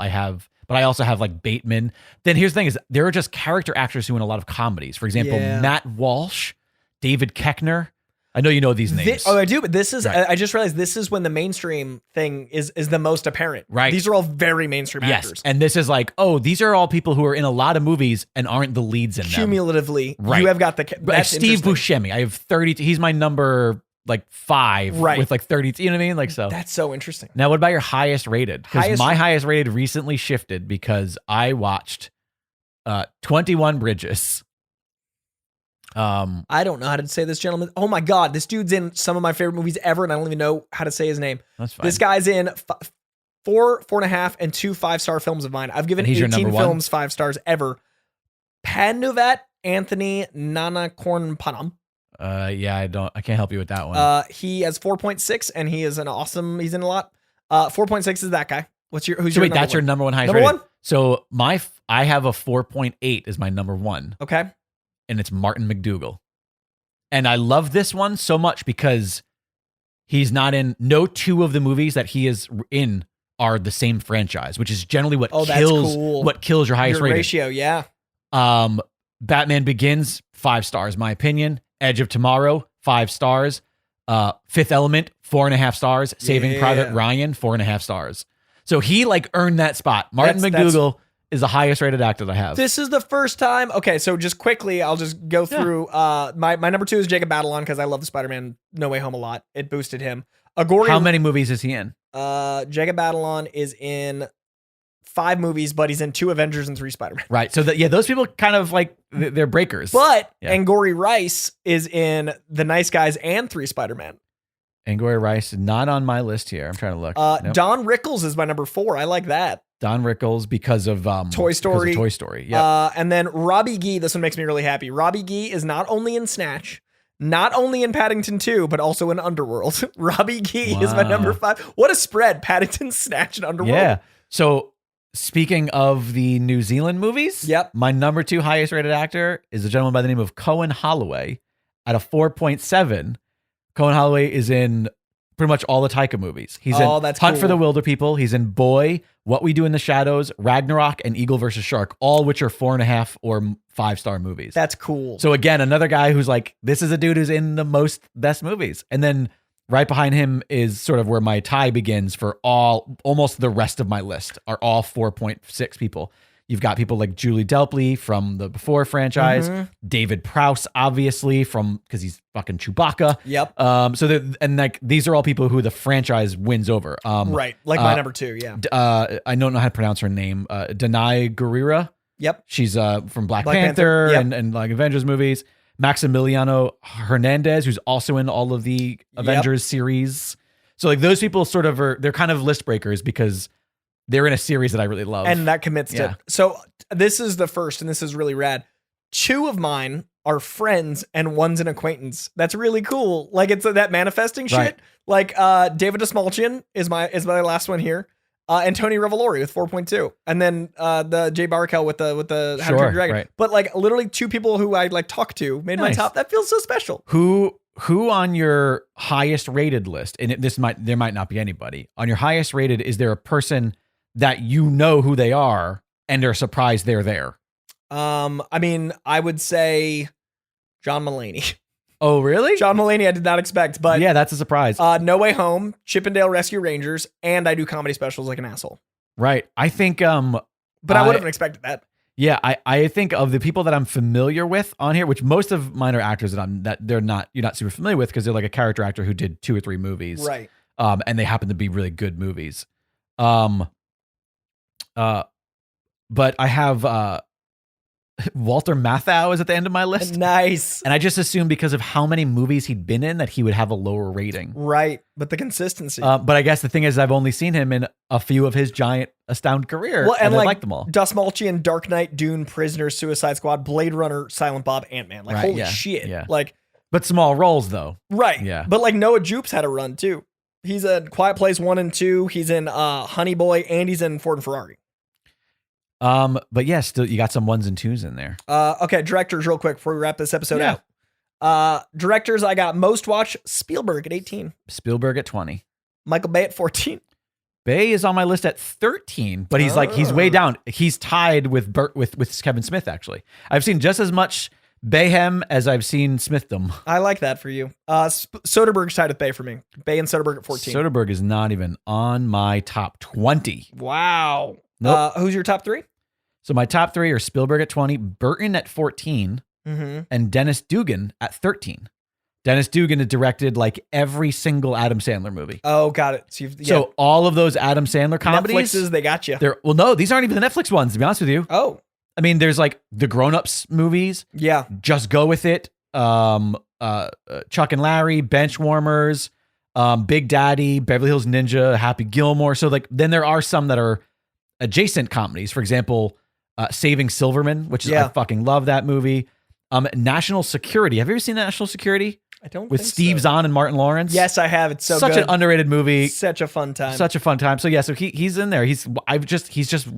But I also have like Bateman. Then here's the thing is there are just character actors who in a lot of comedies. For example, Matt Walsh, David Koechner. I know you know these names. I do, but this is, right. I just realized this is when the mainstream thing is the most apparent. Right. These are all very mainstream actors. And this is like, these are all people who are in a lot of movies and aren't the leads in them. Cumulatively, you have got like Steve Buscemi. I have 30. He's my number like 5 with like 30. You know what I mean? Like, so. That's so interesting. Now, what about your highest rated? Because my highest rated recently shifted because I watched 21 Bridges. I don't know how to say this gentleman. Oh my God, this dude's in some of my favorite movies ever, and I don't even know how to say his name. That's fine. This guy's in 4.5, and 2 5-star films of mine. I've given 18 films 5 stars ever. Panuvat Anthony Nanakornpanam. I can't help you with that one. He has 4.6, and he is he's in a lot. 4.6 is that guy. Who's your number one? That's your number one highest rated? So I have a 4.8 is my number one. Okay. And it's Martin McDougall. And I love this one so much because he's not in, no 2 of the movies that he is in are the same franchise, which is generally what kills your highest rating. Ratio, yeah. Batman Begins, 5 stars, my opinion. Edge of Tomorrow, 5 stars. Fifth Element, 4.5 stars. Saving Private Ryan, 4.5 stars. So he like earned that spot. Martin McDougall is the highest rated actor that I have. This is the first time. Okay, so just quickly, I'll just go through. My number 2 is Jacob Batalon because I love the Spider-Man No Way Home a lot. It boosted him. How many movies is he in? Jacob Batalon is in 5 movies, but he's in 2 Avengers and 3 Spider-Man. Right. So those people kind of like they're breakers. But Angourie Rice is in The Nice Guys and 3 Spider-Man. Angourie Rice not on my list here. I'm trying to look. Nope. Don Rickles is my number 4. I like that. Don Rickles because of Toy Story. Yeah. And then Robbie Gee, this one makes me really happy. Robbie Gee is not only in Snatch, not only in Paddington 2, but also in Underworld. Robbie Gee is my number 5. What a spread. Paddington, Snatch, and Underworld. Yeah. So speaking of the New Zealand movies, my number 2 highest rated actor is a gentleman by the name of Cohen Holloway at a 4.7. Cohen Holloway is in pretty much all the Taika movies. He's in Hunt for the Wilder People. He's in Boy, What We Do in the Shadows, Ragnarok, and Eagle vs. Shark, all which are 4.5 or 5-star movies. That's cool. So again, another guy who's like, this is a dude who's in the most best movies. And then right behind him is sort of where my tie begins for almost the rest of my list are all 4.6 people. You've got people like Julie Delpy from the Before franchise, David Prowse, obviously, because he's fucking Chewbacca. Yep. These are all people who the franchise wins over. Right. Like my number 2. Yeah. I don't know how to pronounce her name. Danai Gurira. Yep. She's from Black Panther. And like Avengers movies. Maximiliano Hernandez, who's also in all of the Avengers series. So like those people sort of they're kind of list breakers because they're in a series that I really love. And that commits to. So this is the first, and this is really rad. 2 of mine are friends and one's an acquaintance. That's really cool. Like it's that manifesting shit. Right. Like David Desmalchian is my last one here. And Tony Revolori with 4.2. And then the Jay Baruchel with the How to Train Your Dragon. Right. But like literally 2 people who I like talk to made my top. That feels so special. Who on your highest rated list, and there might not be anybody, on your highest rated, is there a person that you know who they are and are surprised they're there? I mean, I would say John Mulaney. Oh, really? John Mulaney, I did not expect, but yeah, that's a surprise. No Way Home, Chippendale Rescue Rangers, and I do comedy specials like an asshole. Right. I think, but I would have expected that. Yeah, I think of the people that I'm familiar with on here, which most of mine are actors that you're not super familiar with because they're like a character actor who did 2 or 3 movies, right? And they happen to be really good movies. But I have Walter Matthau is at the end of my list. Nice. And I just assumed because of how many movies he'd been in that he would have a lower rating. Right. But the consistency. But I guess the thing is I've only seen him in a few of his giant astound career. Well, and I like like them all. Dust Malchian, Dark Knight, Dune, Prisoner, Suicide Squad, Blade Runner, Silent Bob, Ant-Man. Like, holy shit. Yeah. Like, but small roles though. Right. Yeah. But like Noah Jupe's had a run too. He's in Quiet Place 1 and 2. He's in Honey Boy, and he's in Ford and Ferrari. But yeah, still you got some 1s and 2s in there. Okay, directors real quick before we wrap this episode out. Directors, I got most watch Spielberg at 18. Spielberg at 20. Michael Bay at 14. Bay is on my list at 13, but he's way down. He's tied with with Kevin Smith actually. I've seen just as much Bayhem as I've seen Smithdom. I like that for you. Soderbergh's tied with Bay for me. Bay and Soderbergh at 14. Soderbergh is not even on my top 20. Wow. Nope. Who's your top 3? So my top 3 are Spielberg at 20, Burton at 14, and Dennis Dugan at 13. Dennis Dugan had directed like every single Adam Sandler movie. Oh, got it. So all of those Adam Sandler comedies, Netflixes, they got you. Well, no, these aren't even the Netflix ones, to be honest with you. Oh. I mean, there's like the Grown Ups movies. Yeah. Just Go With It. Chuck and Larry, Benchwarmers, Big Daddy, Beverly Hills Ninja, Happy Gilmore. So like, then there are some that are adjacent comedies. For example, Saving Silverman, which is I fucking love that movie. National Security. Have you ever seen National Security? I don't. With Steve Zahn and Martin Lawrence. Yes, I have. It's such an underrated movie. Such a fun time. Such a fun time. So yeah, so he's in there. He's just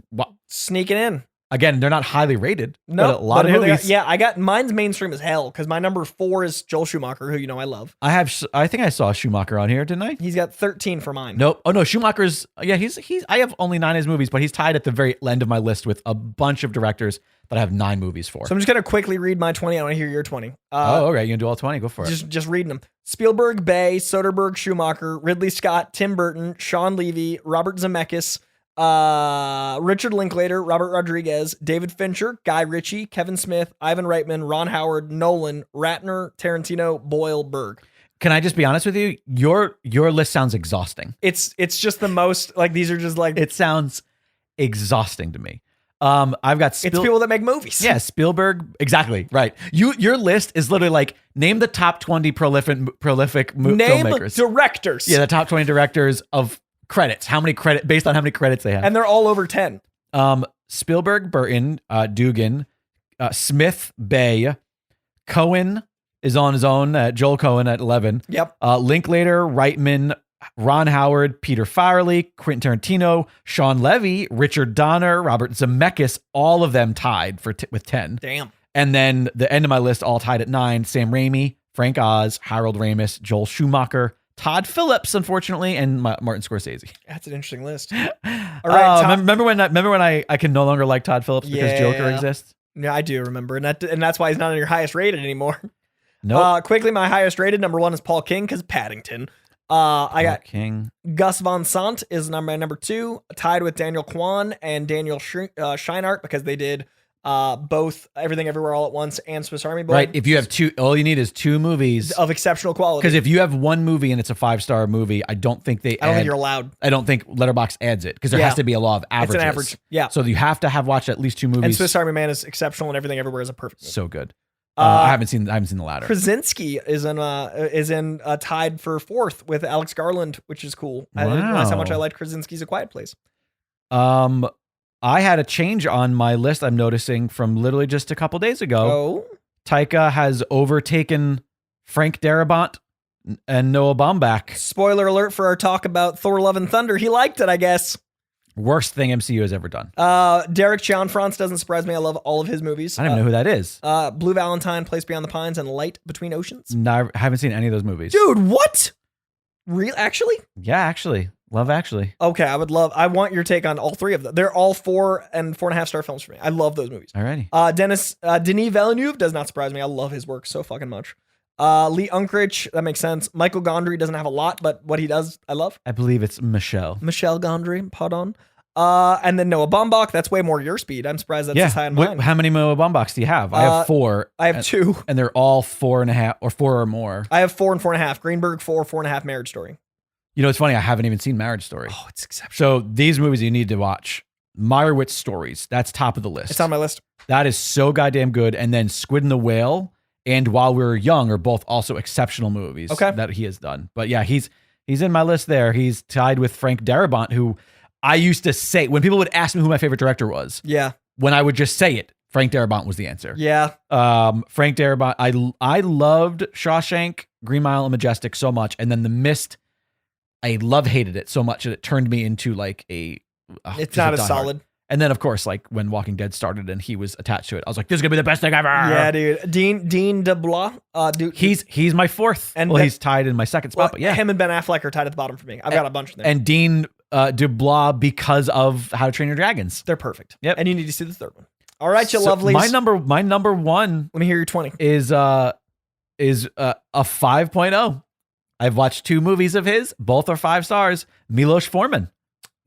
sneaking in. Again, they're not highly rated. No, but a lot of movies. Yeah, I got mine's mainstream as hell because my number 4 is Joel Schumacher, who I love. I think I saw Schumacher on here, didn't I? He's got 13 for mine. Nope. Oh no, Schumacher's he's I have only 9 of his movies, but he's tied at the very end of my list with a bunch of directors that I have 9 movies for. So I'm just gonna quickly read my 20. I want to hear your 20. Okay, you can do all 20. Go for it. Just reading them. Spielberg, Bay, Soderbergh, Schumacher, Ridley Scott, Tim Burton, Sean Levy, Robert Zemeckis, Richard Linklater, Robert Rodriguez, David Fincher, Guy Ritchie, Kevin Smith, Ivan Reitman, Ron Howard, Nolan, Ratner, Tarantino, Boyle, Berg. Can I just be honest with you? Your list sounds exhausting. It's just the most like these are just like it sounds exhausting to me. I've got it's people that make movies. Yeah, Spielberg. Exactly right. Your list is literally like name the top 20 prolific filmmakers. Directors. Yeah, the top 20 directors of credits. Based on how many credits they have, and they're all over 10. Spielberg, Burton, Dugan, Smith, Bay, Cohen is on his own. Joel Cohen at 11. Yep. Linklater, Reitman, Ron Howard, Peter Farrelly, Quentin Tarantino, Sean Levy, Richard Donner, Robert Zemeckis, all of them tied with 10. Damn. And then the end of my list all tied at 9. Sam Raimi, Frank Oz, Harold Ramis, Joel Schumacher, Todd Phillips, unfortunately, and Martin Scorsese. That's an interesting list. All right. Remember when I can no longer like Todd Phillips because Joker exists? Yeah, I do remember. And that's why he's not on your highest rated anymore. No. Nope. Quickly, my highest rated number 1 is Paul King because Paddington. I got King. Gus Von Sant is my number 2, tied with Daniel Kwan and Daniel Scheinert because they did both Everything Everywhere All at Once and Swiss Army Boy. Right. If you have 2, all you need is 2 movies of exceptional quality. Because if you have 1 movie and it's a 5-star movie, I don't think you're allowed. I don't think Letterboxd adds it because there has to be a law of averages. It's an average. Yeah. So you have to have watched at least 2 movies. And Swiss Army Man is exceptional, and Everything Everywhere is a perfect movie. So good. I haven't seen the latter. Krasinski is in tied for 4th with Alex Garland, which is cool. Wow. I didn't realize how much I liked Krasinski's A Quiet Place. I had a change on my list I'm noticing from literally just a couple days ago. Oh. Taika has overtaken Frank Darabont and Noah Baumbach. Spoiler alert for our talk about Thor Love and Thunder. He liked it, I guess. Worst thing MCU has ever done. Derek Cianfrance doesn't surprise me. I love all of his movies. I don't even know who that is. Blue Valentine, Place Beyond the Pines, and Light Between Oceans. No, I haven't seen any of those movies. Dude, what? Real? Actually? Yeah, actually. Love Actually. Okay, I want your take on all 3 of them. They're all 4 and 4.5 star films for me. I love those movies. Alrighty. Denis Villeneuve does not surprise me. I love his work so fucking much. Lee Unkrich, that makes sense. Michael Gondry doesn't have a lot, but what he does, I love. I believe it's Michelle Gondry, pardon. And then Noah Baumbach, that's way more your speed. I'm surprised that's as high on mine. How many Noah Baumbachs do you have? I have 4. I have 2. And they're all 4.5 or 4 or more. I have 4 and 4.5. Greenberg, 4.5 Marriage Story. You know, it's funny. I haven't even seen Marriage Story. Oh, it's exceptional. So these movies you need to watch. Meyerowitz Stories. That's top of the list. It's on my list. That is so goddamn good. And then Squid and the Whale and While We Were Young are both also exceptional movies that he has done. But yeah, he's in my list there. He's tied with Frank Darabont, who I used to say, when people would ask me who my favorite director was, when I would just say it, Frank Darabont was the answer. Yeah. Frank Darabont, I loved Shawshank, Green Mile, and Majestic so much. And then The Mist, I hated it so much that it turned me into like it's not as solid. And then, of course, like when Walking Dead started and he was attached to it, I was like, this is going to be the best thing ever. Yeah, dude. Dean DeBlois. He's my 4th. And he's tied in my 2nd spot. But yeah. Him and Ben Affleck are tied at the bottom for me. I've got a bunch in there. And Dean DeBlois because of How to Train Your Dragons. They're perfect. Yep. And you need to see the 3rd one. All right, you lovelies. My number 1. Let me hear your 20. Is a 5.0. I've watched 2 movies of his. Both are 5 stars. Milos Forman.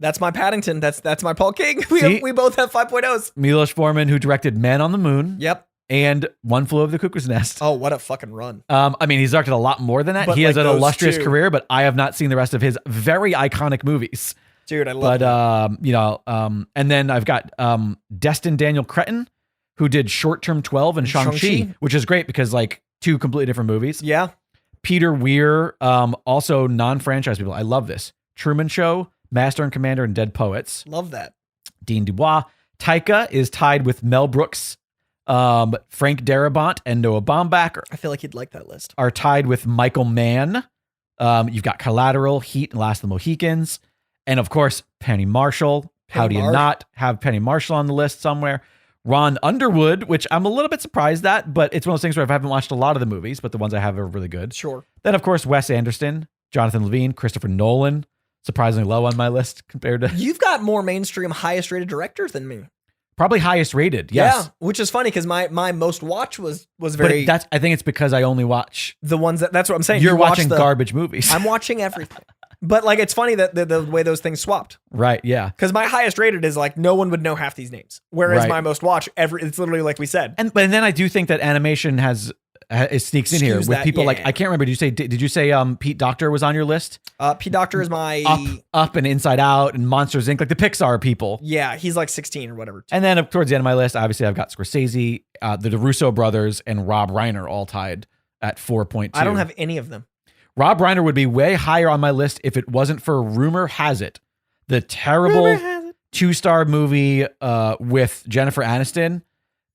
That's my Paddington. That's my Paul King. We both have 5.0s. Milos Forman, who directed Man on the Moon. Yep. And One Flew Over the Cuckoo's Nest. Oh, what a fucking run. I mean, he's directed a lot more than that. But he has an illustrious career, but I have not seen the rest of his very iconic movies. Dude, I love that. And then I've got Destin Daniel Cretton, who did Short Term 12 and Shang-Chi, which is great because like 2 completely different movies. Yeah. Peter Weir, also non-franchise people. I love this. Truman Show, Master and Commander, and Dead Poets. Love that. Dean Dubois. Taika is tied with Mel Brooks. Frank Darabont and Noah Baumbach I feel like you'd like that list. Are tied with Michael Mann. You've got Collateral, Heat, and Last of the Mohicans. And of course, Penny Marshall. How do you not have Penny Marshall on the list somewhere? Ron Underwood, which I'm a little bit surprised at, but it's one of those things where I haven't watched a lot of the movies, but the ones I have are really good. Sure. Then, of course, Wes Anderson, Jonathan Levine, Christopher Nolan. Surprisingly low on my list compared to... You've got more mainstream, highest rated directors than me. Probably highest rated, yes. Yeah, which is funny because my most watch was very... But I think it's because I only watch... The ones that's what I'm saying. You're watching garbage movies. I'm watching everything. But like, it's funny that the way those things swapped. Right, yeah. Because my highest rated is like, no one would know half these names. Whereas my most watch, it's literally like we said. And then I do think that animation it sneaks in here with people like, I can't remember. Did you say Pete Docter was on your list? Pete Docter is my... Up and Inside Out and Monsters, Inc., like the Pixar people. Yeah, he's like 16 or whatever. And then towards the end of my list, obviously I've got Scorsese, the Russo brothers, and Rob Reiner all tied at 4.2. I don't have any of them. Rob Reiner would be way higher on my list if it wasn't for Rumor Has It, the terrible 2-star movie with Jennifer Aniston.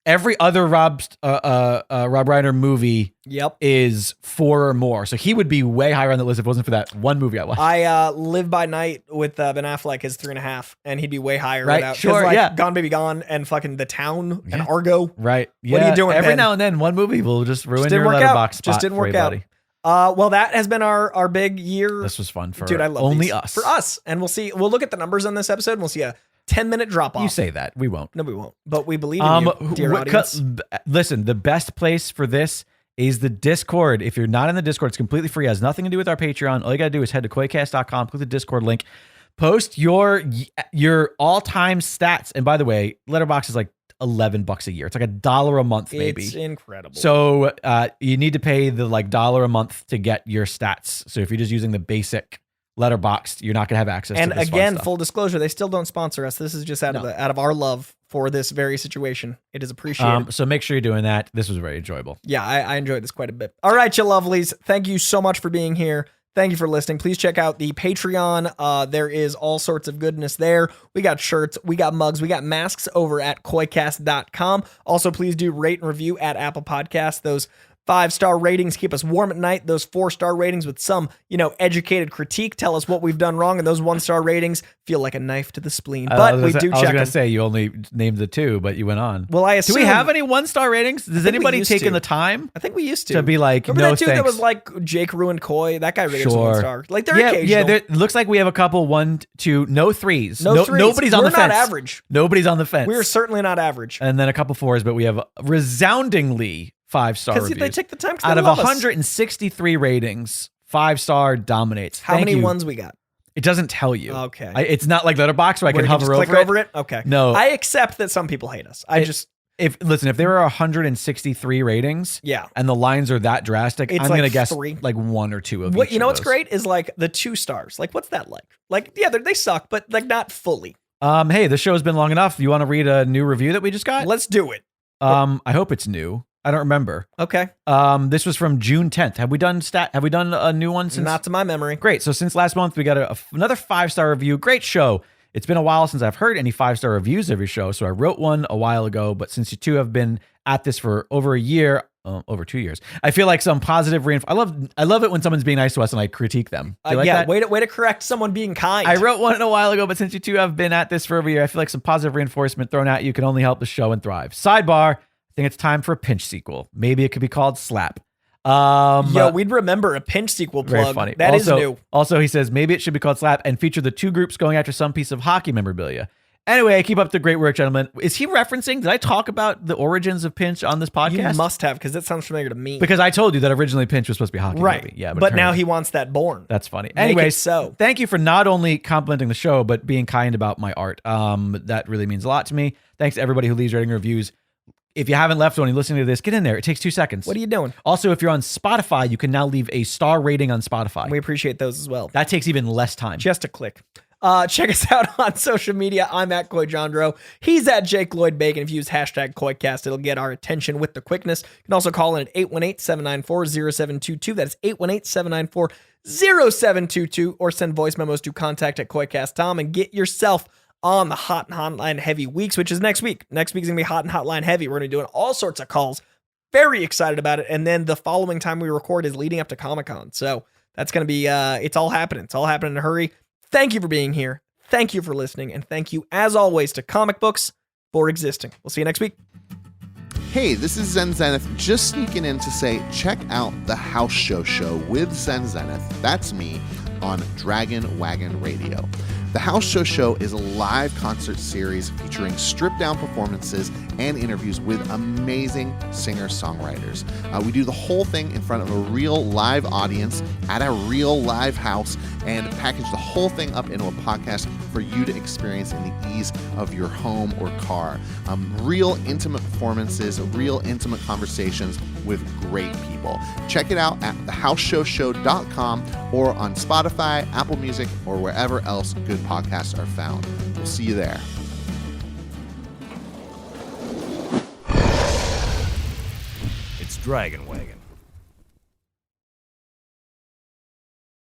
Every other Rob Reiner movie is 4 or more. So he would be way higher on the list if it wasn't for that one movie I watched. I Live by Night with Ben Affleck is 3.5, and he'd be way higher. Right, sure, yeah. Gone Baby Gone and fucking The Town and Argo. Right. Yeah. What are you doing, Every Ben? now and then, one movie will just ruin your Letterboxd spot. Just didn't work out. Well, that has been our big year. This was fun for I love only these. us. For us. And we'll look at the numbers on this episode and we'll see a 10-minute drop off. You say that. We won't. No, we won't. But we believe in you, dear audience. Listen, the best place for this is the Discord. If you're not in the Discord, it's completely free. It has nothing to do with our Patreon. All you got to do is head to koicast.com, click the Discord link, post your all-time stats. And by the way, Letterboxd is like $11 a year. It's like $1 a month, maybe. It's incredible. So you need to pay the like $1 a month to get your stats. So if you're just using the basic Letterboxd, you're not gonna have access to this And again, full disclosure, they still don't sponsor us. This is just out of our love for this very situation. It is appreciated. So make sure you're doing that. This was very enjoyable. Yeah, I enjoyed this quite a bit. All right, you lovelies. Thank you so much for being here. Thank you for listening. Please check out the Patreon. There is all sorts of goodness there. We got shirts, we got mugs, we got masks over at koicast.com. Also, please do rate and review at Apple Podcasts. Those 5-star ratings keep us warm at night. Those 4-star ratings with some, educated critique tell us what we've done wrong. And those 1-star ratings feel like a knife to the spleen. But we do check. I was going to say you only named the 2, but you went on. Well, I assume. Do we have any 1-star ratings? Does anybody take in the time? I think we used to. To be like, remember no that dude thanks. that was like Jake Ruined Coy? That guy rated us 1-star. Like they're occasional. Yeah, it looks like we have a couple 1, 2, no 3s. No 3s. Nobody's on the fence. We're not average. Nobody's on the fence. We're certainly not average. And then a couple 4s, but we have resoundingly 5-star reviews. Because they take the time. Out of 163 ratings, 5-star dominates. How many ones we got? It doesn't tell you. Okay. It's not like Letterboxd where I can hover click over it. Okay. No. I accept that some people hate us. If there are 163 ratings, and the lines are that drastic, I'm gonna guess 3. Like 1 or 2 of each. You know what's great is like the 2 stars. Like, what's that like? Like, yeah, they suck, but like not fully. Hey, the show's been long enough. You want to read a new review that we just got? Let's do it. I hope it's new. I don't remember. Okay. This was from June 10th. Have we done a new one since? Not to my memory. Great. So since last month, we got another 5-star review. Great show. It's been a while since I've heard any 5-star reviews of your show, so I wrote one a while ago, but since you two have been at this for over a year, over 2 years, I feel like some positive reinforcement. I love it when someone's being nice to us and I critique them. That? Way to correct someone being kind. I wrote one a while ago, but since you two have been at this for over a year, I feel like some positive reinforcement thrown at you can only help the show and thrive. Sidebar, I think it's time for a Pinch sequel. Maybe it could be called Slap. We'd remember a Pinch sequel plug. Very funny. That is new. Also, he says maybe it should be called Slap and feature the 2 groups going after some piece of hockey memorabilia. Anyway, keep up the great work, gentlemen. Is he referencing? Did I talk about the origins of Pinch on this podcast? You must have, because that sounds familiar to me. Because I told you that originally Pinch was supposed to be a hockey movie. Yeah, but now he wants that born. That's funny. Anyway, so thank you for not only complimenting the show, but being kind about my art. That really means a lot to me. Thanks to everybody who leaves rating reviews. If you haven't left one and you're listening to this, get in there. It takes 2 seconds. What are you doing? Also, if you're on Spotify, you can now leave a star rating on Spotify. We appreciate those as well. That takes even less time. Just a click. Check us out on social media. I'm at Koijandro. He's at Jake Lloyd Bacon. If you use hashtag Koicast, it'll get our attention with the quickness. You can also call in at 818-794-0722. That's 818-794-0722. Or send voice memos to contact@koicast.com and get yourself on the Hot and Hotline Heavy weeks, which is next week. Next week's going to be Hot and Hotline Heavy. We're going to be doing all sorts of calls. Very excited about it. And then the following time we record is leading up to Comic-Con. So that's going to be, it's all happening. It's all happening in a hurry. Thank you for being here. Thank you for listening. And thank you, as always, to Comic Books for existing. We'll see you next week. Hey, this is Zen Zenith just sneaking in to say check out the House Show with Zen Zenith. That's me on Dragon Wagon Radio. The House Show is a live concert series featuring stripped-down performances and interviews with amazing singer-songwriters. We do the whole thing in front of a real live audience at a real live house and package the whole thing up into a podcast for you to experience in the ease of your home or car. Real intimate performances, real intimate conversations with great people. Check it out at thehouseshowshow.com or on Spotify, Apple Music, or wherever else good podcasts are found. We'll see you there. It's Dragon Wagon.